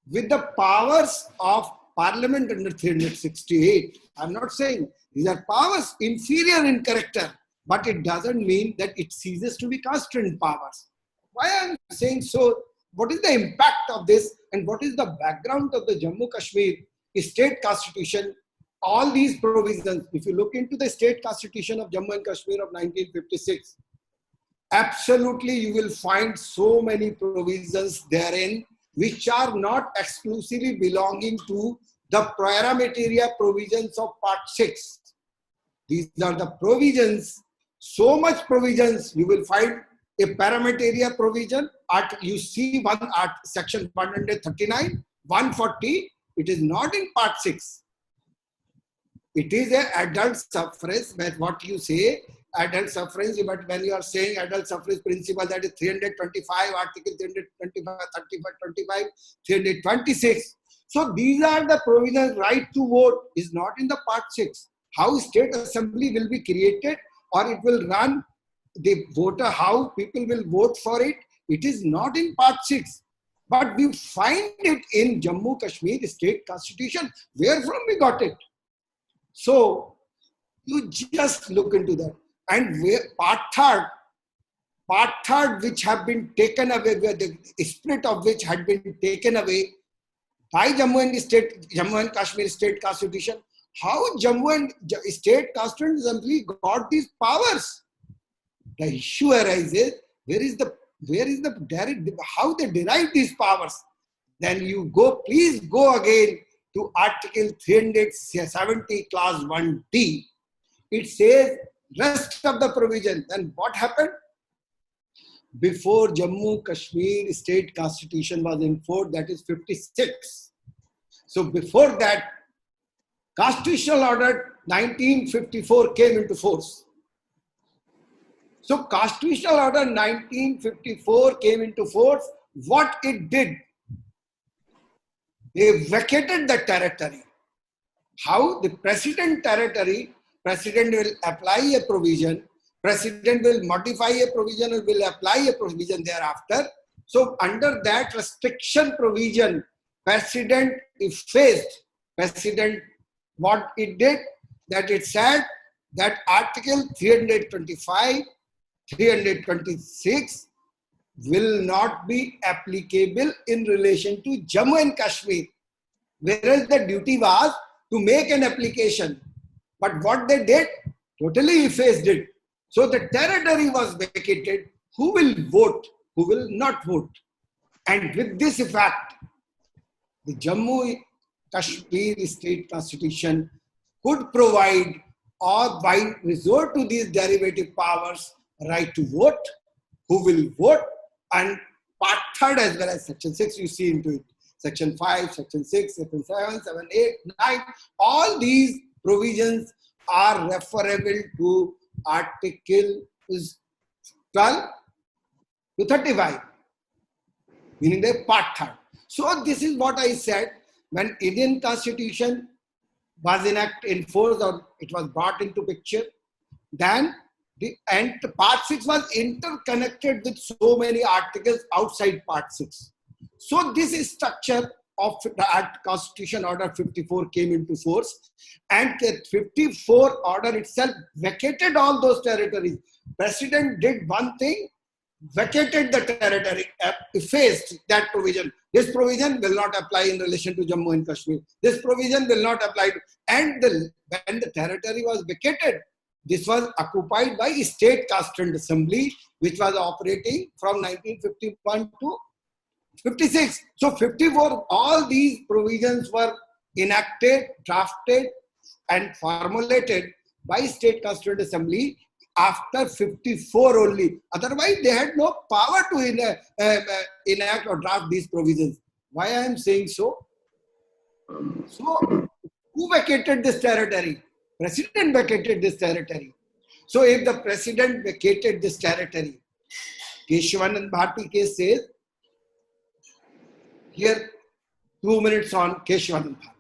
S4: with the powers of Parliament under 368. I'm not saying these are powers inferior in character, but it doesn't mean that it ceases to be constant powers. Why I'm saying so? What is the impact of this and what is the background of the Jammu Kashmir state constitution? All these provisions, if you look into the state constitution of Jammu and Kashmir of 1956, absolutely you will find so many provisions therein which are not exclusively belonging to the parameteria provisions of Part 6. These are the provisions, so much provisions you will find a parameteria provision. You see section 139, 140, it is not in Part 6. It is an adult suffrage, what you say, adult suffrage, but when you are saying adult suffrage principle, that is 325, Article 325, 35, 25, 326. So these are the provisions. Right to vote is not in the Part 6. How state assembly will be created or it will run, the voter, how people will vote for it, it is not in Part 6. But we find it in Jammu Kashmir state constitution. Where from we got it? So you just look into that. And where part third which have been taken away, where the spirit of which had been taken away by Jammu and Kashmir state constitution. How Jammu and state constitution assembly got these powers? The issue arises, how they derive these powers? Then you go, please go again to Article 370, Clause 1D. It says rest of the provision. Then what happened? Before Jammu Kashmir state constitution was enforced, that is 56. So before that, Constitutional Order 1954 came into force. So Constitutional Order 1954 came into force. What it did? They vacated the territory. How? The President territory, President will apply a provision, President will modify a provision or will apply a provision thereafter. So under that restriction provision, President is faced. President, what it did, that it said that Article 325, 326 will not be applicable in relation to Jammu and Kashmir. Whereas the duty was to make an application. But what they did, totally effaced it. So the territory was vacated. Who will vote? Who will not vote? And with this effect, the Jammu Kashmir state constitution could provide, or by resort to these derivative powers, right to vote, who will vote, and part 3rd as well as section 6 you see into it. Section 5, section 6, section 7, 7, 8, 9, all these provisions are referable to Article 12 to 35, meaning the part 3rd. So this is what I said, when Indian Constitution was in force, or it was brought into picture, then and part 6 was interconnected with so many articles outside part 6. So this is structure of the Constitution Order 54 came into force, and the 54 order itself vacated all those territories. President did one thing, vacated the territory, effaced that provision. This provision will not apply in relation to Jammu and Kashmir. This provision will not apply to, and when the territory was vacated, this was occupied by State Constituent Assembly, which was operating from 1951 to 56. So 54, all these provisions were enacted, drafted and formulated by State Constituent Assembly after 54 only. Otherwise, they had no power to enact or draft these provisions. Why I am saying so? So, who vacated this territory? President vacated this territory. So, if the President vacated this territory, Keshavanand Bharti case says, here 2 minutes on Keshavanand Bharti.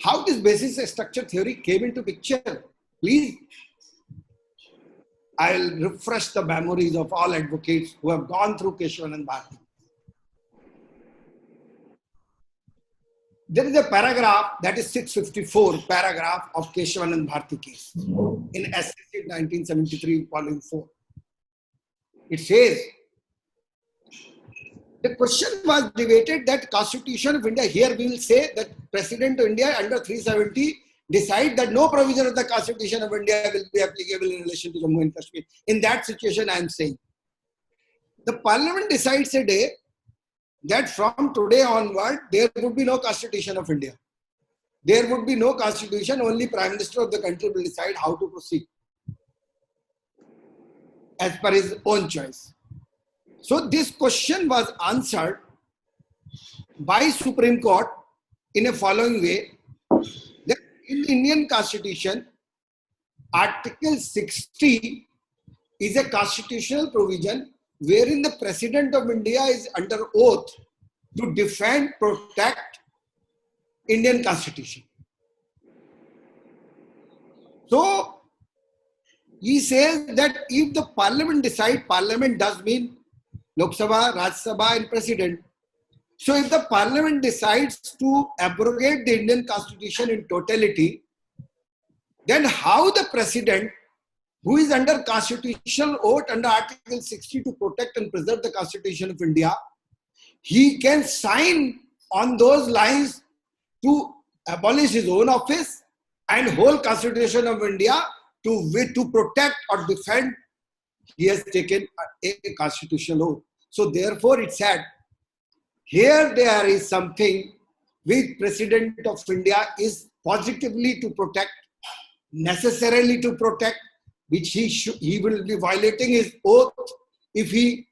S4: How this basis structure theory came into picture? Please, I will refresh the memories of all advocates who have gone through Keshavanand Bharti. There is a paragraph, that is 654 paragraph of Keshavanand Bharti case in SCC 1973 volume 4. It says, the question was debated that Constitution of India, here we will say that President of India under 370 decide that no provision of the Constitution of India will be applicable in relation to Jammu and Kashmir. In that situation, I am saying, the Parliament decides a day that from today onward, there would be no Constitution of India. There would be no Constitution, only Prime Minister of the country will decide how to proceed as per his own choice. So this question was answered by Supreme Court in a following way, that in Indian Constitution, Article 60 is a constitutional provision wherein the President of India is under oath to defend, protect Indian Constitution. So he says that if the Parliament decides, Parliament does mean Lok Sabha, Raj Sabha and President. So if the Parliament decides to abrogate the Indian Constitution in totality, then how the President, who is under constitutional oath under Article 60 to protect and preserve the Constitution of India, he can sign on those lines to abolish his own office and whole Constitution of India to protect or defend. He has taken a constitutional oath. So therefore it said, here there is something which President of India is positively to protect, necessarily to protect, which he will be violating his oath if he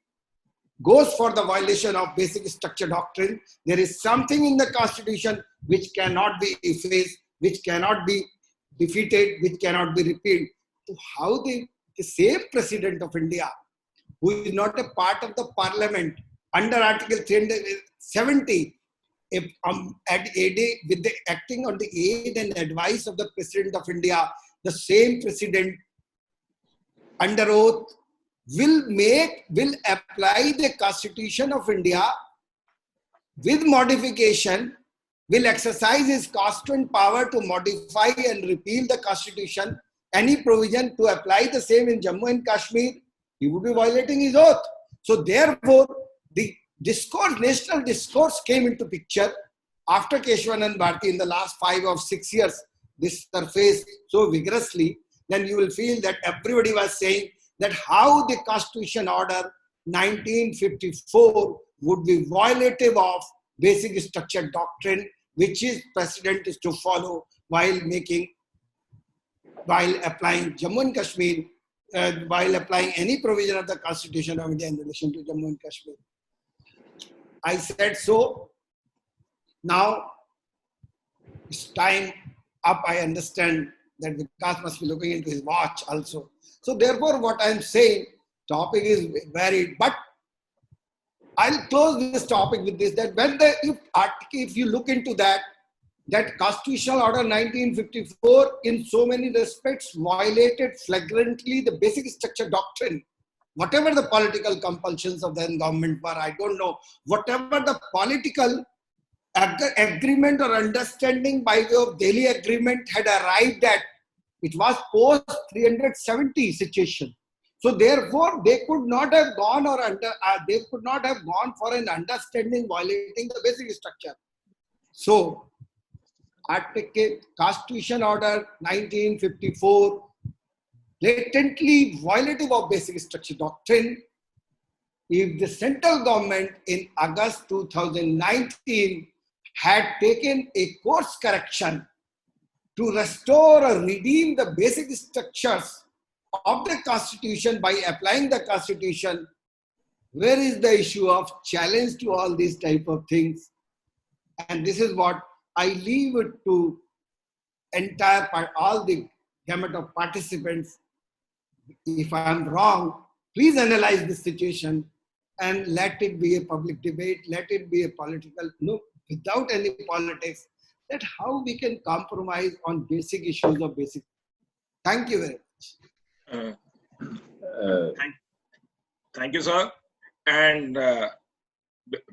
S4: goes for the violation of basic structure doctrine. There is something in the Constitution which cannot be effaced, which cannot be defeated, which cannot be repealed. So how the same President of India, who is not a part of the Parliament under Article 370, acting on the aid and advice of the President of India, the same President under oath will apply the Constitution of India with modification, will exercise his constituent power to modify and repeal the Constitution, any provision to apply the same in Jammu and Kashmir, he would be violating his oath. So therefore, the discourse, national discourse came into picture after Keshavanand Bharti in the last 5 or 6 years. This surfaced so vigorously, then you will feel that everybody was saying that how the Constitution Order 1954 would be violative of basic structure doctrine, which is President is to follow while applying Jammu and Kashmir while applying any provision of the Constitution of India in relation to Jammu and Kashmir. I said so. Now it's time up. I understand that Vikas must be looking into his watch also. So therefore, what I'm saying, topic is varied, but I'll close this topic with this, that when if you look into that Constitutional Order 1954 in so many respects violated flagrantly the basic structure doctrine. Whatever the political compulsions of the government were, I don't know, whatever the political agreement or understanding by way of Delhi Agreement had arrived at, it was post 370 situation. So therefore, they could not have gone they could not have gone for an understanding violating the basic structure. So, Constitution Order 1954, blatantly violative of basic structure doctrine. If the central government in August 2019 had taken a course correction to restore or redeem the basic structures of the Constitution by applying the Constitution, where is the issue of challenge to all these type of things? And this is what I leave it to all the gamut of participants. If I am wrong, please analyze this situation and let it be a public debate, let it be a political, no, without any politics, that how we can compromise on basic issues of basic. Thank you very much.
S1: Thank you, sir. And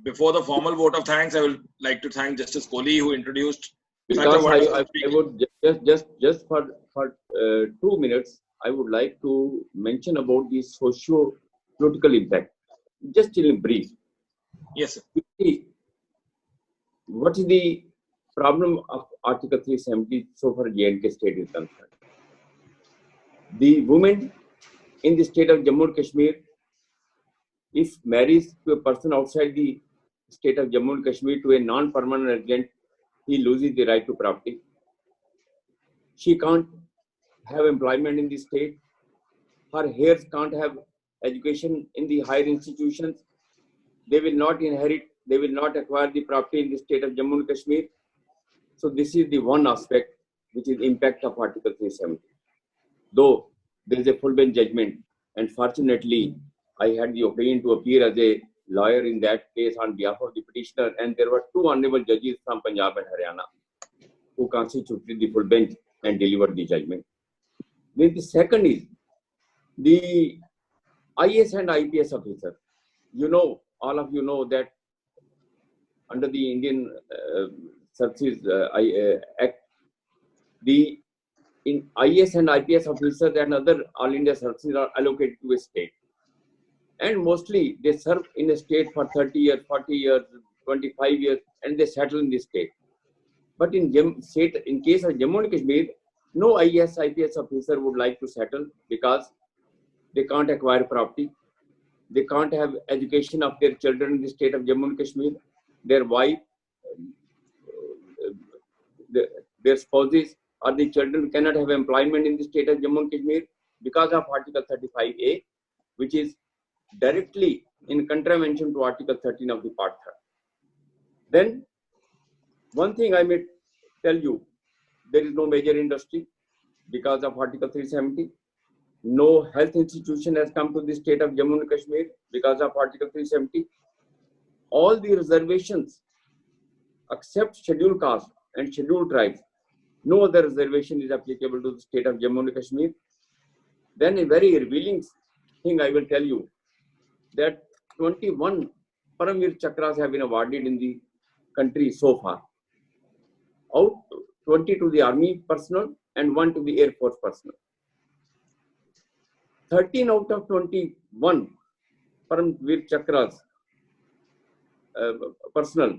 S1: before the formal vote of thanks, I would like to thank Justice Kohli, who introduced.
S3: Because I would just for 2 minutes, I would like to mention about the socio-political impact. Just in brief.
S1: Yes, sir.
S3: What is the problem of Article 370 so far J&K state is concerned? The woman in the state of Jammu and Kashmir, if marries to a person outside the state of Jammu and Kashmir to a non-permanent resident, he loses the right to property. She can't have employment in the state. Her heirs can't have education in the higher institutions. They will not inherit, they will not acquire the property in the state of Jammu and Kashmir. So this is the one aspect which is impact of Article 370. Though there is a full bench judgment, and fortunately, I had the occasion to appear as a lawyer in that case on behalf of the petitioner, and there were 2 honorable judges from Punjab and Haryana who constituted the full bench and delivered the judgment. Then the second is the IAS and IPS officer. You know, all of you know that under the Indian Services Act, the IAS and IPS officers and other all India services are allocated to a state. And mostly they serve in a state for 30 years, 40 years, 25 years, and they settle in the state. But in case of Jammu and Kashmir, no IAS, IPS officer would like to settle because they can't acquire property. They can't have education of their children in the state of Jammu and Kashmir. Their wife, their spouses or the children cannot have employment in the state of Jammu and Kashmir because of Article 35A, which is directly in contravention to Article 13 of the Part 3. Then, one thing I may tell you, there is no major industry because of Article 370. No health institution has come to the state of Jammu and Kashmir because of Article 370. All the reservations, except scheduled caste and scheduled tribes, no other reservation is applicable to the state of Jammu and Kashmir. Then a very revealing thing I will tell you, that 21 Paramvir Chakras have been awarded in the country so far. Out 20 to the army personnel and 1 to the air force personnel. 13 out of 21 Paramvir Chakras personnel,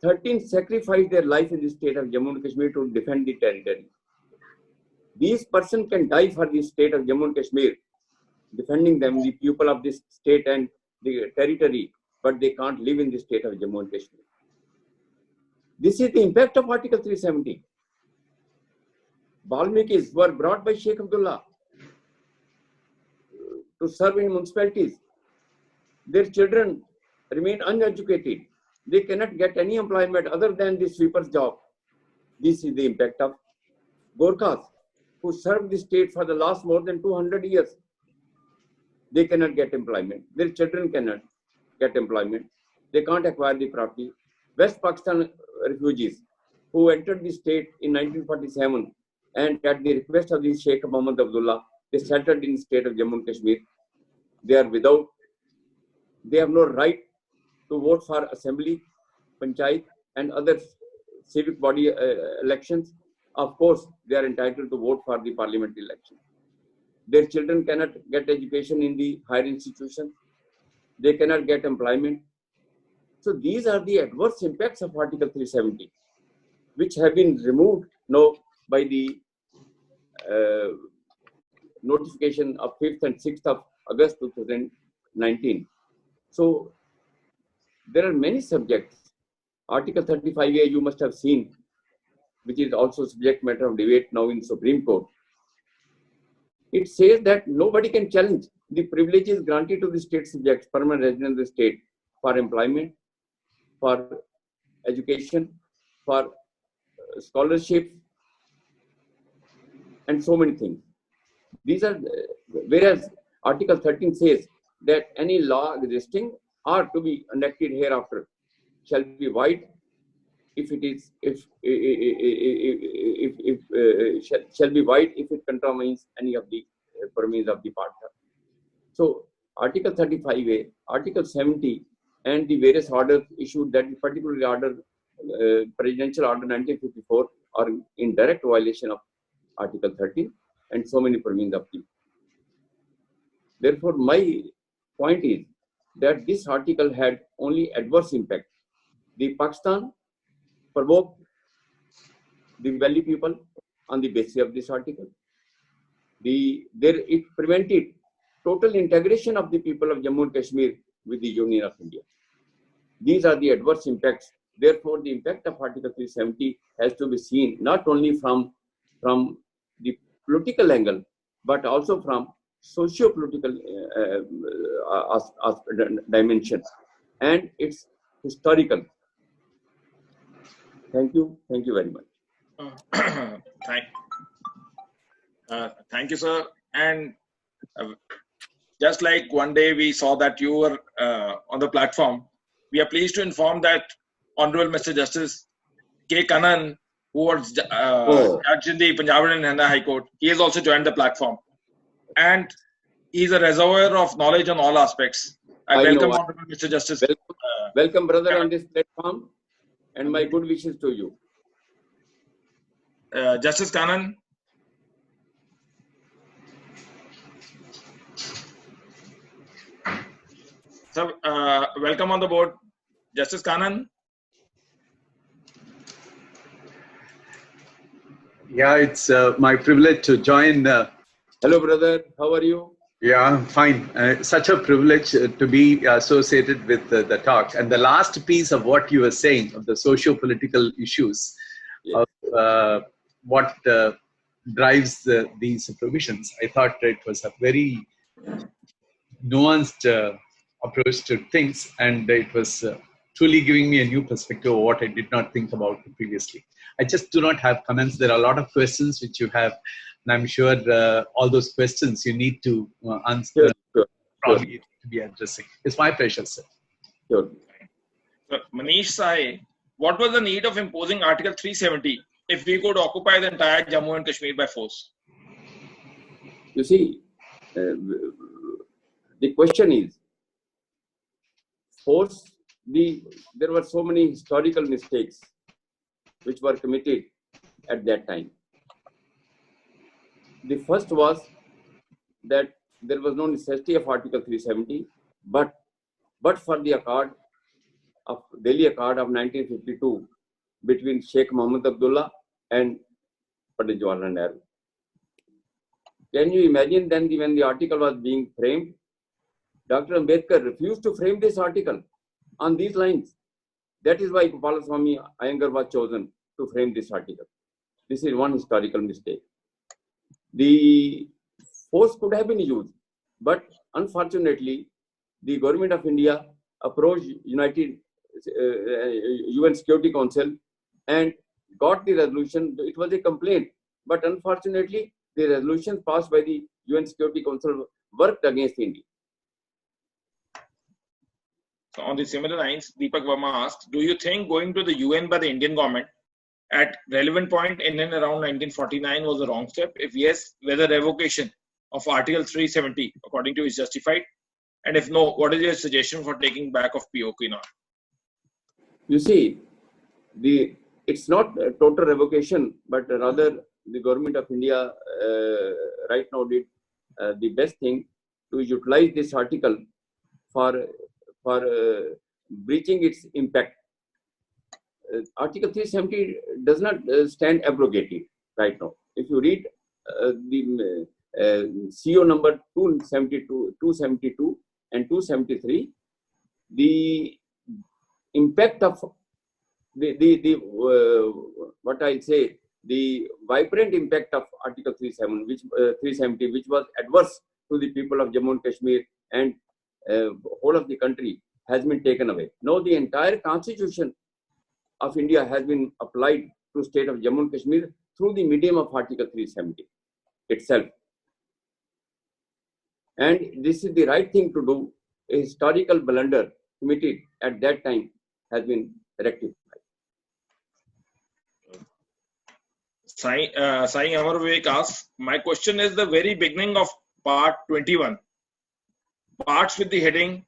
S3: 13 sacrificed their life in the state of Jammu and Kashmir to defend the territory. These persons can die for the state of Jammu and Kashmir, defending them, the people of this state and the territory, but they can't live in the state of Jammu and Kashmir. This is the impact of Article 370. Valmikis were brought by Sheikh Abdullah. to serve in municipalities. Their children remain uneducated. They cannot get any employment other than the sweeper's job. This is the impact of Gorkhas, who served the state for the last more than 200 years. They cannot get employment. Their children cannot get employment. They can't acquire the property. West Pakistan refugees who entered the state in 1947 and at the request of the Sheikh Mohammed Abdullah, they settled in the state of Jammu and Kashmir. They are without, they have no right to vote for assembly, panchayat and other civic body elections. Of course, they are entitled to vote for the parliamentary election. Their children cannot get education in the higher institutions. They cannot get employment. So these are the adverse impacts of Article 370, which have been removed now by the notification of 5th and 6th of August 2019. So there are many subjects. Article 35A you must have seen, which is also subject matter of debate now in Supreme Court. It says that nobody can challenge the privileges granted to the state subjects, permanent residents of the state, for employment, for education, for scholarship, and so many things. These are, whereas Article 13 says that any law existing or to be enacted hereafter shall be void if it is shall be void if it contravenes any of the provisions of the Charter. So Article 35A, Article 70, and the various orders issued, that particularly order, Presidential Order 1954, are in direct violation of Article 13 and so many provisions of the. Therefore, my point is that this article had only adverse impact. The Pakistan provoked the Valley people on the basis of this article. It prevented total integration of the people of Jammu and Kashmir with the Union of India. These are the adverse impacts. Therefore, the impact of Article 370 has to be seen not only from the political angle, but also from socio-political dimension, and it's historical. Thank you very much.
S1: Thank you, sir. And just like one day we saw that you were on the platform, we are pleased to inform that Honorable Mr. Justice K. Kannan, who was judge in the Punjab and Haryana High Court, he has also joined the platform. And he's a reservoir of knowledge on all aspects. I welcome Honorable Mr. Justice.
S3: Welcome, brother, on this platform, and my good wishes to you.
S1: Justice Kannan. Sir, welcome on the board. Justice Kannan.
S5: Yeah, it's my privilege to join.
S3: Hello, brother. How are you?
S5: Yeah, I'm fine. Such a privilege to be associated with the talk. And the last piece of what you were saying of the socio-political issues, yes, of what drives these provisions, I thought it was a very nuanced approach to things, and it was truly giving me a new perspective of what I did not think about previously. I just do not have comments. There are a lot of questions which you have, and I'm sure all those questions you need to answer probably to be addressing. It's my pleasure, sir.
S3: Sure.
S1: So, Manish Sai, what was the need of imposing Article 370 if we could occupy the entire Jammu and Kashmir by force?
S3: You see, the question is, force, there were so many historical mistakes which were committed at that time. The first was that there was no necessity of Article 370, but for the Accord of Delhi Accord of 1952 between Sheikh Mohammed Abdullah and Pandit Jawaharlal Nehru. Can you imagine then when the article was being framed, Dr. Ambedkar refused to frame this article on these lines. That is why Gopalaswamy Iyengar was chosen to frame this article. This is one historical mistake. The force could have been used, But unfortunately, the government of India approached UN Security Council and got the resolution. It was a complaint, but unfortunately, the resolution passed by the UN Security Council worked against India.
S1: So on the similar lines, Deepak Verma asks, do you think going to the UN by the Indian government at relevant point in and around 1949 was a wrong step? If yes, whether revocation of Article 370 according to you is justified? And if no, what is your suggestion for taking back of POK now?
S3: You see, it's not a total revocation, but rather the government of India right now did the best thing to utilize this article for breaching its impact. Article 370 does not stand abrogated right now. If you read the CO number 272 and 273, the impact of what I say, the vibrant impact of Article 370, which was adverse to the people of Jammu and Kashmir and whole of the country, has been taken away. Now the entire constitution of India has been applied to state of Jammu and Kashmir through the medium of Article 370 itself. And this is the right thing to do. A historical blunder committed at that time has been rectified.
S1: Sai Amar Vivek asks, my question is the very beginning of part 21. Starts with the heading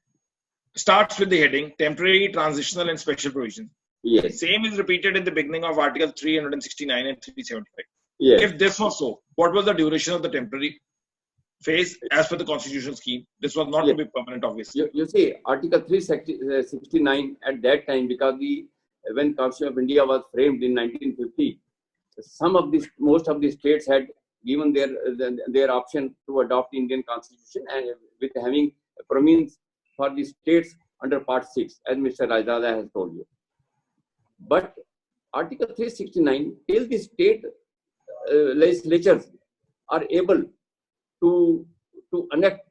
S1: temporary, transitional and special provisions.
S3: Yes.
S1: Same is repeated in the beginning of Article 369 and 375.
S3: Yes.
S1: If this was so, what was the duration of the temporary phase as per the constitutional scheme? This was not to be permanent, obviously.
S3: You see, Article 369 at that time, because when Constitution of India was framed in 1950, most of the states had given their option to adopt Indian Constitution and with having provisions for the states under Part 6, as Mr. Raizada has told you. But Article 369, till the state legislatures are able to enact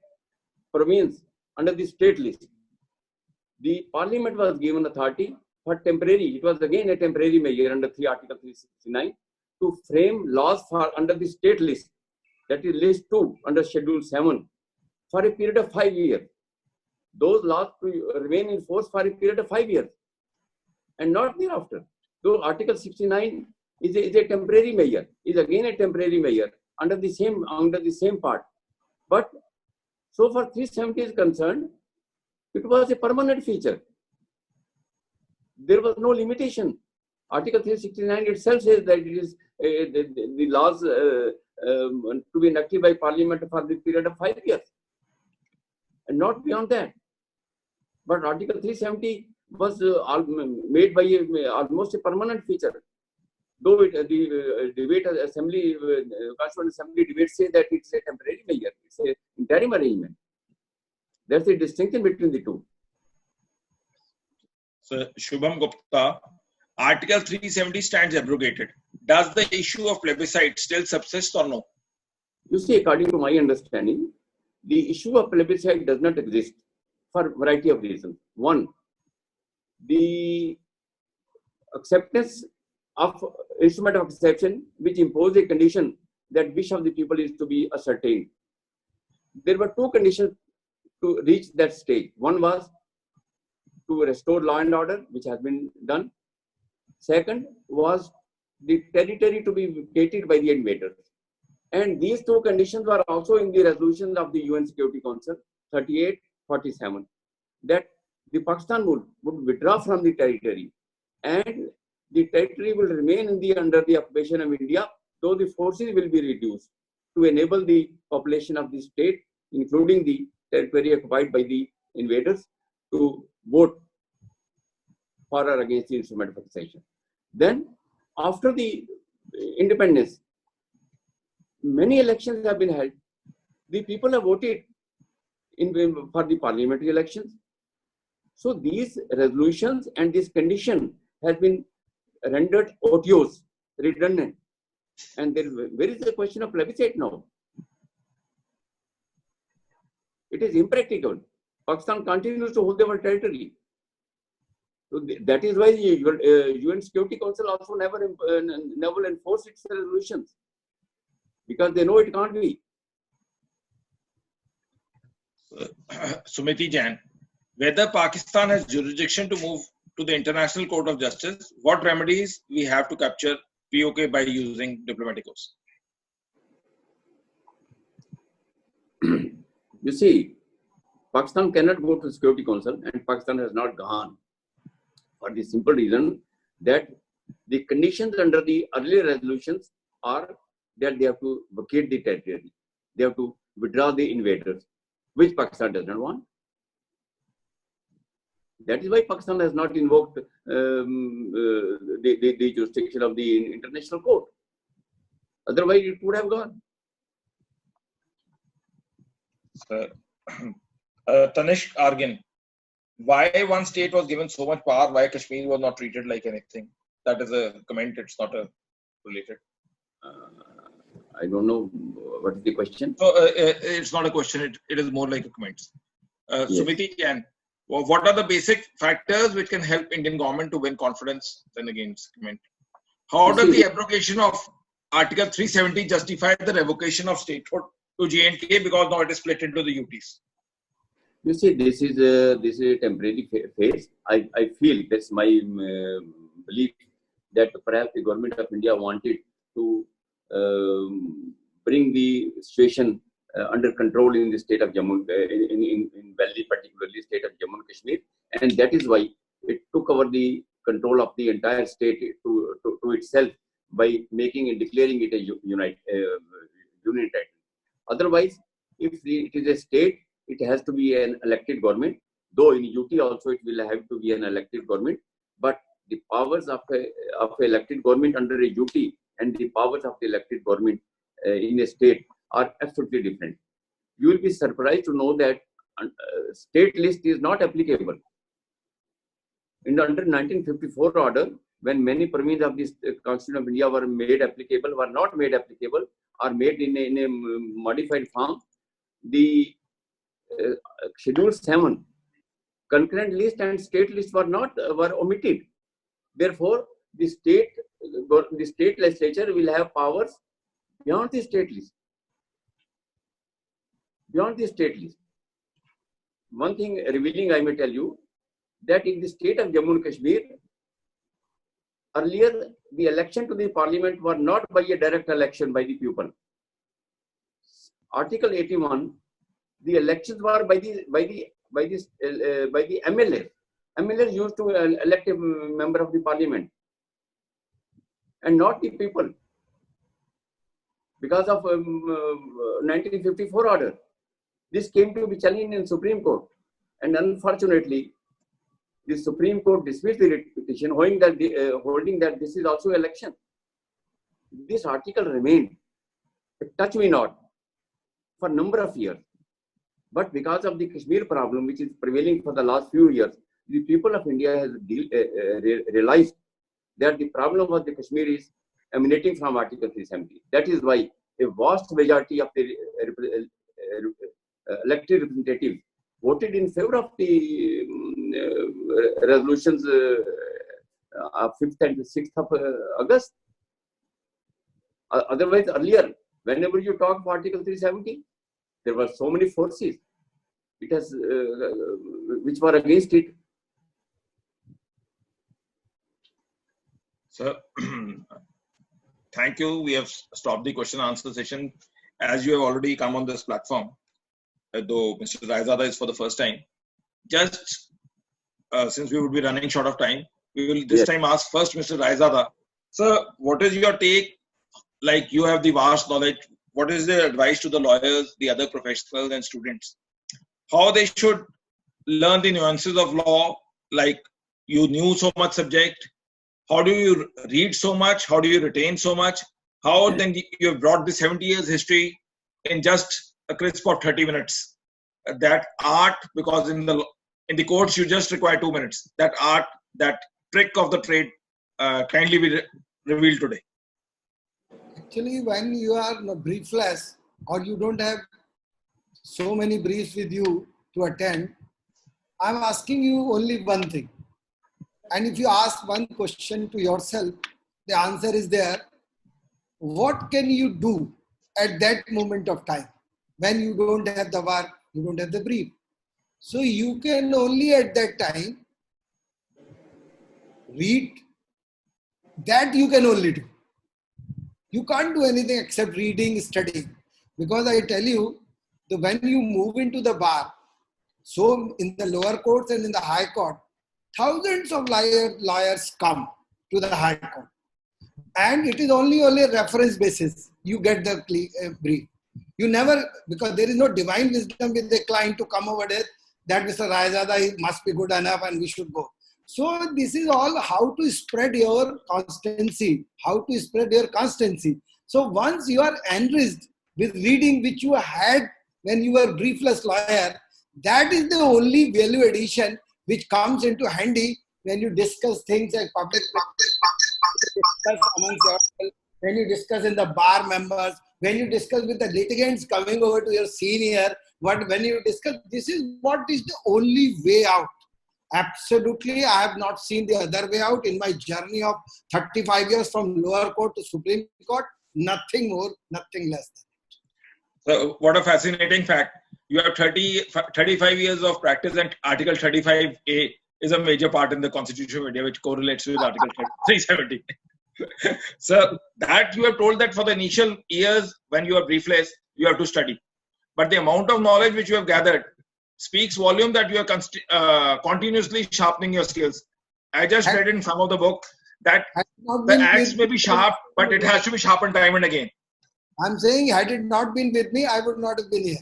S3: provisions under the state list, the Parliament was given authority for temporary. It was again a temporary measure under Article 369 to frame laws for under the state list, that is list 2 under Schedule 7, for a period of 5 years. Those laws to remain in force for a period of 5 years and not thereafter. So Article 69 is a temporary measure, is again a temporary measure under the same part. But so far 370 is concerned, it was a permanent feature. There was no limitation. Article 369 itself says that it is the laws to be enacted by Parliament for the period of 5 years and not beyond that. But Article 370 was made by almost a permanent feature. Though the debate assembly, Constituent Assembly debates say that it's a temporary measure, it's an interim arrangement. There's a distinction between the two.
S1: So Shubham Gupta, Article 370 stands abrogated. Does the issue of plebiscite still subsist or no?
S3: You see, according to my understanding, the issue of plebiscite does not exist for a variety of reasons. One, the acceptance of instrument of exception, which impose a condition that wish of the people is to be ascertained. There were two conditions to reach that stage. One was to restore law and order, which has been done. Second was the territory to be vacated by the invaders. And these two conditions were also in the resolution of the UN Security Council 3847, that the Pakistan would withdraw from the territory and the territory will remain under the occupation of India, though the forces will be reduced to enable the population of the state, including the territory occupied by the invaders, to vote for or against the instrument of accession. Then, after the independence, many elections have been held. The people have voted for the parliamentary elections. So these resolutions and this condition has been rendered odious, redundant. And where is the question of plebiscite now? It is impractical. Pakistan continues to hold our territory. So that is why UN Security Council also never enforce its resolutions, because they know it can't be.
S1: Sumiti Jain, whether Pakistan has jurisdiction to move to the International Court of Justice, what remedies we have to capture POK by using diplomatic course?
S3: You see, Pakistan cannot go to Security Council, and Pakistan has not gone for the simple reason that the conditions under the earlier resolutions are that they have to vacate the territory, they have to withdraw the invaders, which Pakistan does not want. That is why Pakistan has not invoked the jurisdiction of the International Court. Otherwise, it would have gone.
S1: Tanishq Argin, why one state was given so much power, why Kashmir was not treated like anything? That is a comment, it's not a related.
S3: I don't know what is the question.
S1: So, it's not a question, it is more like a comment.
S3: Yes.
S1: Sumiti Jain, what are the basic factors which can help Indian government to win confidence? Then again, comment. How does the abrogation of Article 370 justify the revocation of statehood to J&K, because now it is split into the UTs?
S3: You see, this is a temporary phase. I feel, that's my belief, that perhaps the government of India wanted to bring the situation under control in the state of Jammu, in Valley, particularly state of Jammu and Kashmir, and that is why it took over the control of the entire state to itself by making and declaring it a union territory. Otherwise, if it is a state, it has to be an elected government. Though in UT also it will have to be an elected government, but the powers of an elected government under a UT and the powers of the elected government in a state are absolutely different. You will be surprised to know that state list is not applicable. Under 1954 order, when many provisions of this Constitution of India were made applicable, were not made applicable, or made in a modified form, the Schedule 7, concurrent list and state list were omitted. Therefore, the state legislature will have powers beyond the state list. Beyond the state list. One thing revealing, I may tell you, that in the state of Jammu and Kashmir, earlier the election to the parliament were not by a direct election by the people. Article 81, the elections were by the MLA. MLA used to elect a member of the parliament, and not the people, because of 1954 order. This came to be challenged in Supreme Court, and unfortunately, the Supreme Court dismissed the petition, holding that this is also election. This article remained, touch me not, for a number of years. But because of the Kashmir problem, which is prevailing for the last few years, the people of India has realized that the problem of the Kashmir is emanating from Article 370. That is why a vast majority of the elected representatives voted in favor of the resolutions of 5th and 6th of August. Otherwise, earlier, whenever you talk of Article 370, there were so many forces which were against it.
S1: Sir, thank you. We have stopped the question and answer session. As you have already come on this platform, though Mr. Raizada is for the first time, just since we would be running short of time, we will this time ask first Mr. Raizada. Sir, what is your take? Like, you have the vast knowledge. What is the advice to the lawyers, the other professionals and students? How they should learn the nuances of law? Like, you knew so much subject. How do you read so much? How do you retain so much? How then you have brought the 70 years history in just a crisp of 30 minutes? That art, because in the courts you just require 2 minutes. That art, that trick of the trade, kindly be revealed today.
S4: Actually, when you are briefless or you don't have so many briefs with you to attend. I'm asking you only one thing. And if you ask one question to yourself, the answer is there. What can you do at that moment of time when you don't have the work, you don't have the brief? So you can only at that time read. That you can only do. You can't do anything except reading, studying. Because I tell you, when you move into the bar, so in the lower courts and in the high court, thousands of lawyers come to the high court. And it is only a reference basis. You get the brief. You never, because there is no divine wisdom with the client to come over there that Mr. Raizada must be good enough and we should go. So this is all how to spread your constancy, how to spread your constancy. So once you are enriched with reading which you had when you were briefless lawyer, that is the only value addition which comes into handy when you discuss things like public discuss amongst yourself, when you discuss in the bar members, when you discuss with the litigants coming over to your senior, when you discuss, this is what is the only way out. Absolutely, I have not seen the other way out in my journey of 35 years from lower court to Supreme Court. Nothing more, nothing less.
S1: So what a fascinating fact. You have 35 years of practice, and Article 35A is a major part in the Constitution of India, which correlates with Article 370. So that you have told that for the initial years when you are briefless, you have to study. But the amount of knowledge which you have gathered speaks volume that you are continuously sharpening your skills. I just read in some of the book that the axe may be sharp, but it has to be sharpened time and again.
S4: I'm saying, had it not been with me, I would not have been here.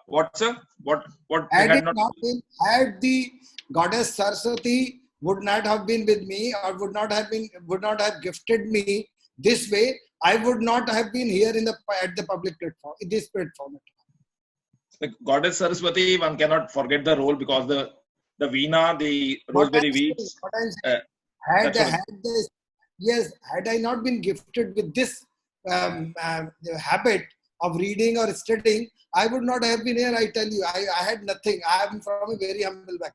S1: What, sir? What?
S4: Had it not been, had the goddess Saraswati would not have been with me, or would not have gifted me this way, I would not have been here at the public platform, in this platform.
S1: The goddess Saraswati, one cannot forget the role, because the veena, the rosemary weeds.
S4: Had I not been gifted with this habit of reading or studying, I would not have been here. I tell you, I had nothing. I am from a very humble background.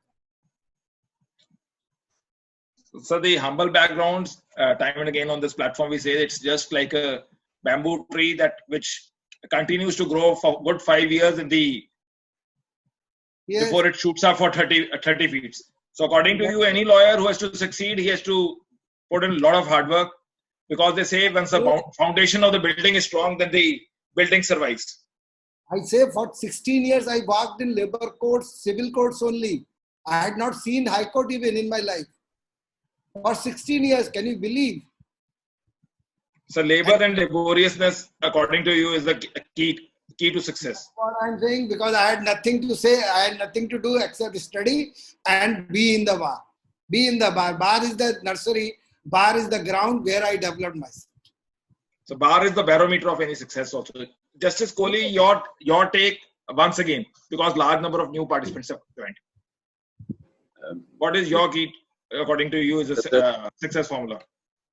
S1: So the humble backgrounds, time and again on this platform, we say it's just like a bamboo tree which continues to grow for good 5 years before it shoots up for 30 feet. So according to you, any lawyer who has to succeed, he has to put in a lot of hard work, because they say once the foundation of the building is strong, then the building survives.
S4: I say for 16 years, I worked in labor courts, civil courts only. I had not seen high court even in my life. For 16 years, can you believe?
S1: So labor and laboriousness, according to you, is the key to success.
S4: What I'm saying, because I had nothing to say, I had nothing to do except study and be in the bar. Be in the bar. Bar is the nursery. Bar is the ground where I developed myself.
S1: So bar is the barometer of any success also. Justice Kohli, your take once again, because large number of new participants have joined. What is your key, according to you, is a success formula?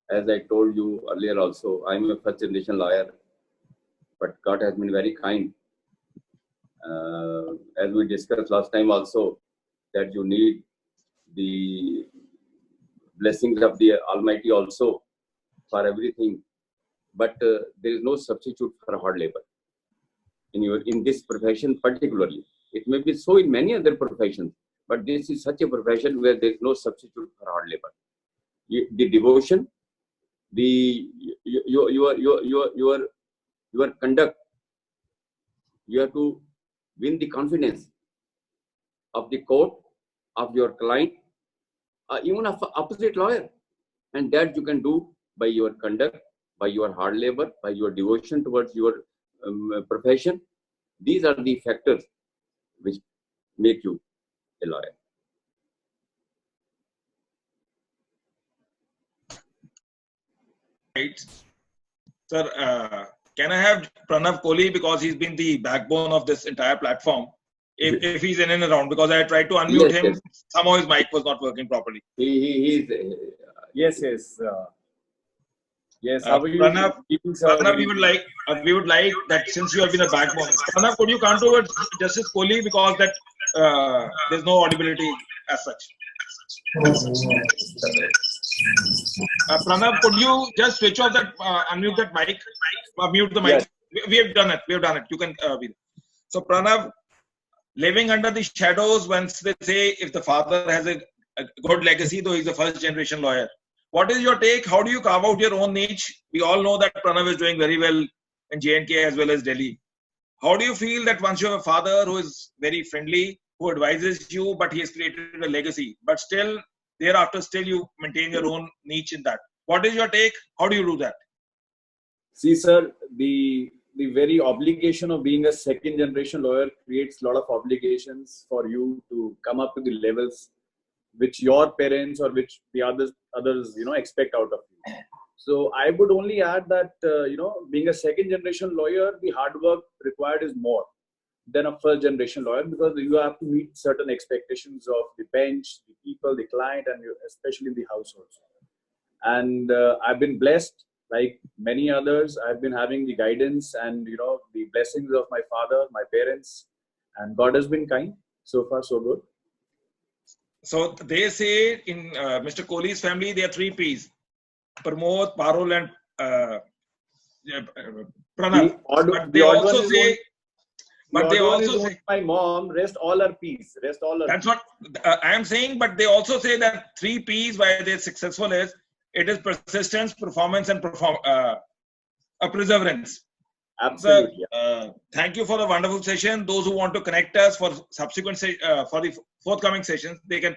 S3: As I told you earlier also, I'm a first generation lawyer, but God has been very kind. As we discussed last time also, that you need the blessings of the Almighty also for everything. But there is no substitute for hard labor. In this profession particularly, it may be so in many other professions, but this is such a profession where there is no substitute for hard labor. The devotion, your conduct, you have to win the confidence of the court, of your client, even of opposite lawyer, and that you can do by your conduct, by your hard labor, by your devotion towards your profession. These are the factors which make you a lawyer.
S1: Right. Sir, can I have Pranav Kohli, because he's been the backbone of this entire platform, if he's in and around, because I tried to unmute him, yes. Somehow his mic was not working properly.
S3: Yes.
S6: Yes, how are you?
S1: Pranav,
S6: Keeping, sir?
S1: Pranav, we would like that since you have been a backbone. Pranav, could you come towards Justice Kohli because that there's no audibility as such. Pranav, could you just switch off that, unmute that mic, mute the mic?
S6: Yes.
S1: We have done it. We have done it. You can be. So Pranav, living under the shadows, once they say if the father has a good legacy, though he's a first generation lawyer. What is your take? How do you carve out your own niche? We all know that Pranav is doing very well in J&K as well as Delhi. How do you feel that once you have a father who is very friendly, who advises you, but he has created a legacy, but still thereafter still you maintain your own niche in that? What is your take? How do you do that?
S6: See, sir, the very obligation of being a second generation lawyer creates a lot of obligations for you to come up to the levels which your parents or which the others expect out of you. So I would only add that being a second generation lawyer, the hard work required is more than a first generation lawyer, because you have to meet certain expectations of the bench, the people, the client, and especially in the household. And I've been blessed, like many others. I've been having the guidance and the blessings of my father, my parents, and God has been kind. So far, so good.
S1: So they say in Mr. Kohli's family, there are 3 P's: Pramod, Parul, and Pranav. But they also say,
S6: my mom, rest all her P's. Rest all her.
S1: That's what I am saying. But they also say that 3 P's why they're successful is it is persistence, performance, and perseverance.
S6: Absolutely.
S1: So, thank you for the wonderful session. Those who want to connect us for subsequent for the forthcoming sessions, they can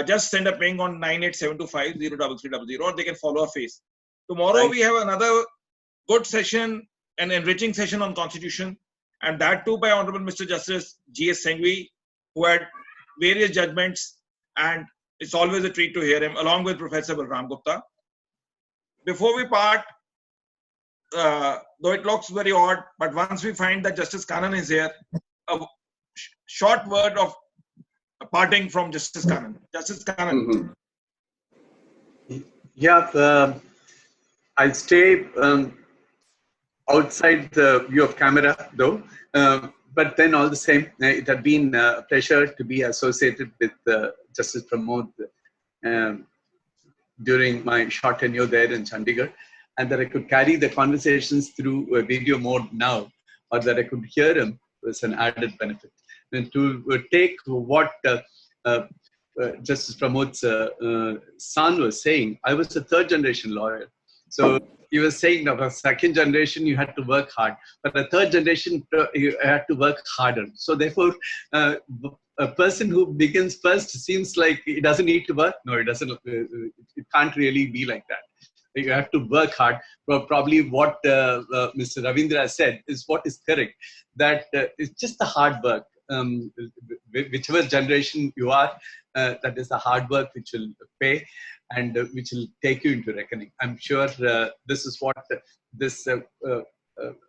S1: just send a ping on 98725033300, or they can follow our face. Tomorrow we have another good session, an enriching session on Constitution, and that too by Honorable Mr. Justice G.S. Singhvi, who had various judgments, and it's always a treat to hear him, along with Professor Balram Gupta. Before we part, though it looks very odd, but once we find that Justice Kannan is here, a short word of parting from Justice Kannan. Justice Kannan.
S5: Yeah, I'll stay outside the view of camera, though. But then all the same, it had been a pleasure to be associated with Justice Pramod during my short tenure there in Chandigarh, and that I could carry the conversations through a video mode now, or that I could hear him was an added benefit. And to take what Justice Pramod's son was saying, I was a 3rd generation lawyer. So he was saying that a 2nd generation, you had to work hard, but a 3rd generation, you had to work harder. So therefore, a person who begins first seems like he doesn't need to work. No, it doesn't. It can't really be like that. You have to work hard. Probably what Mr. Ravindra said is what is correct. That it's just the hard work. Whichever generation you are, that is the hard work which will pay and which will take you into reckoning. I'm sure this is what this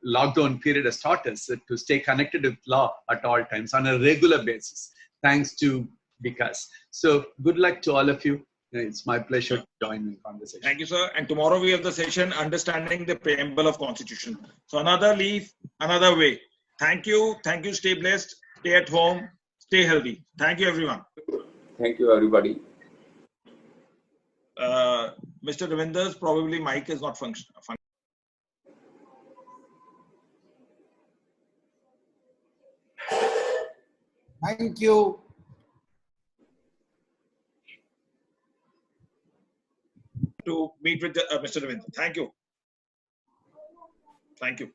S5: lockdown period has taught us, to stay connected with law at all times on a regular basis, thanks to Vikas. So good luck to all of you. It's my pleasure to join in conversation.
S1: Thank you, sir. And tomorrow we have the session, Understanding the Preamble of Constitution. So another leaf, another way. Thank you. Thank you. Stay blessed. Stay at home. Stay healthy. Thank you, everyone.
S3: Thank you, everybody.
S1: Mr. Ravinder's probably mic is not functioning.
S4: Thank you.
S1: To meet with Mr. Ravinder. Thank you. Thank you.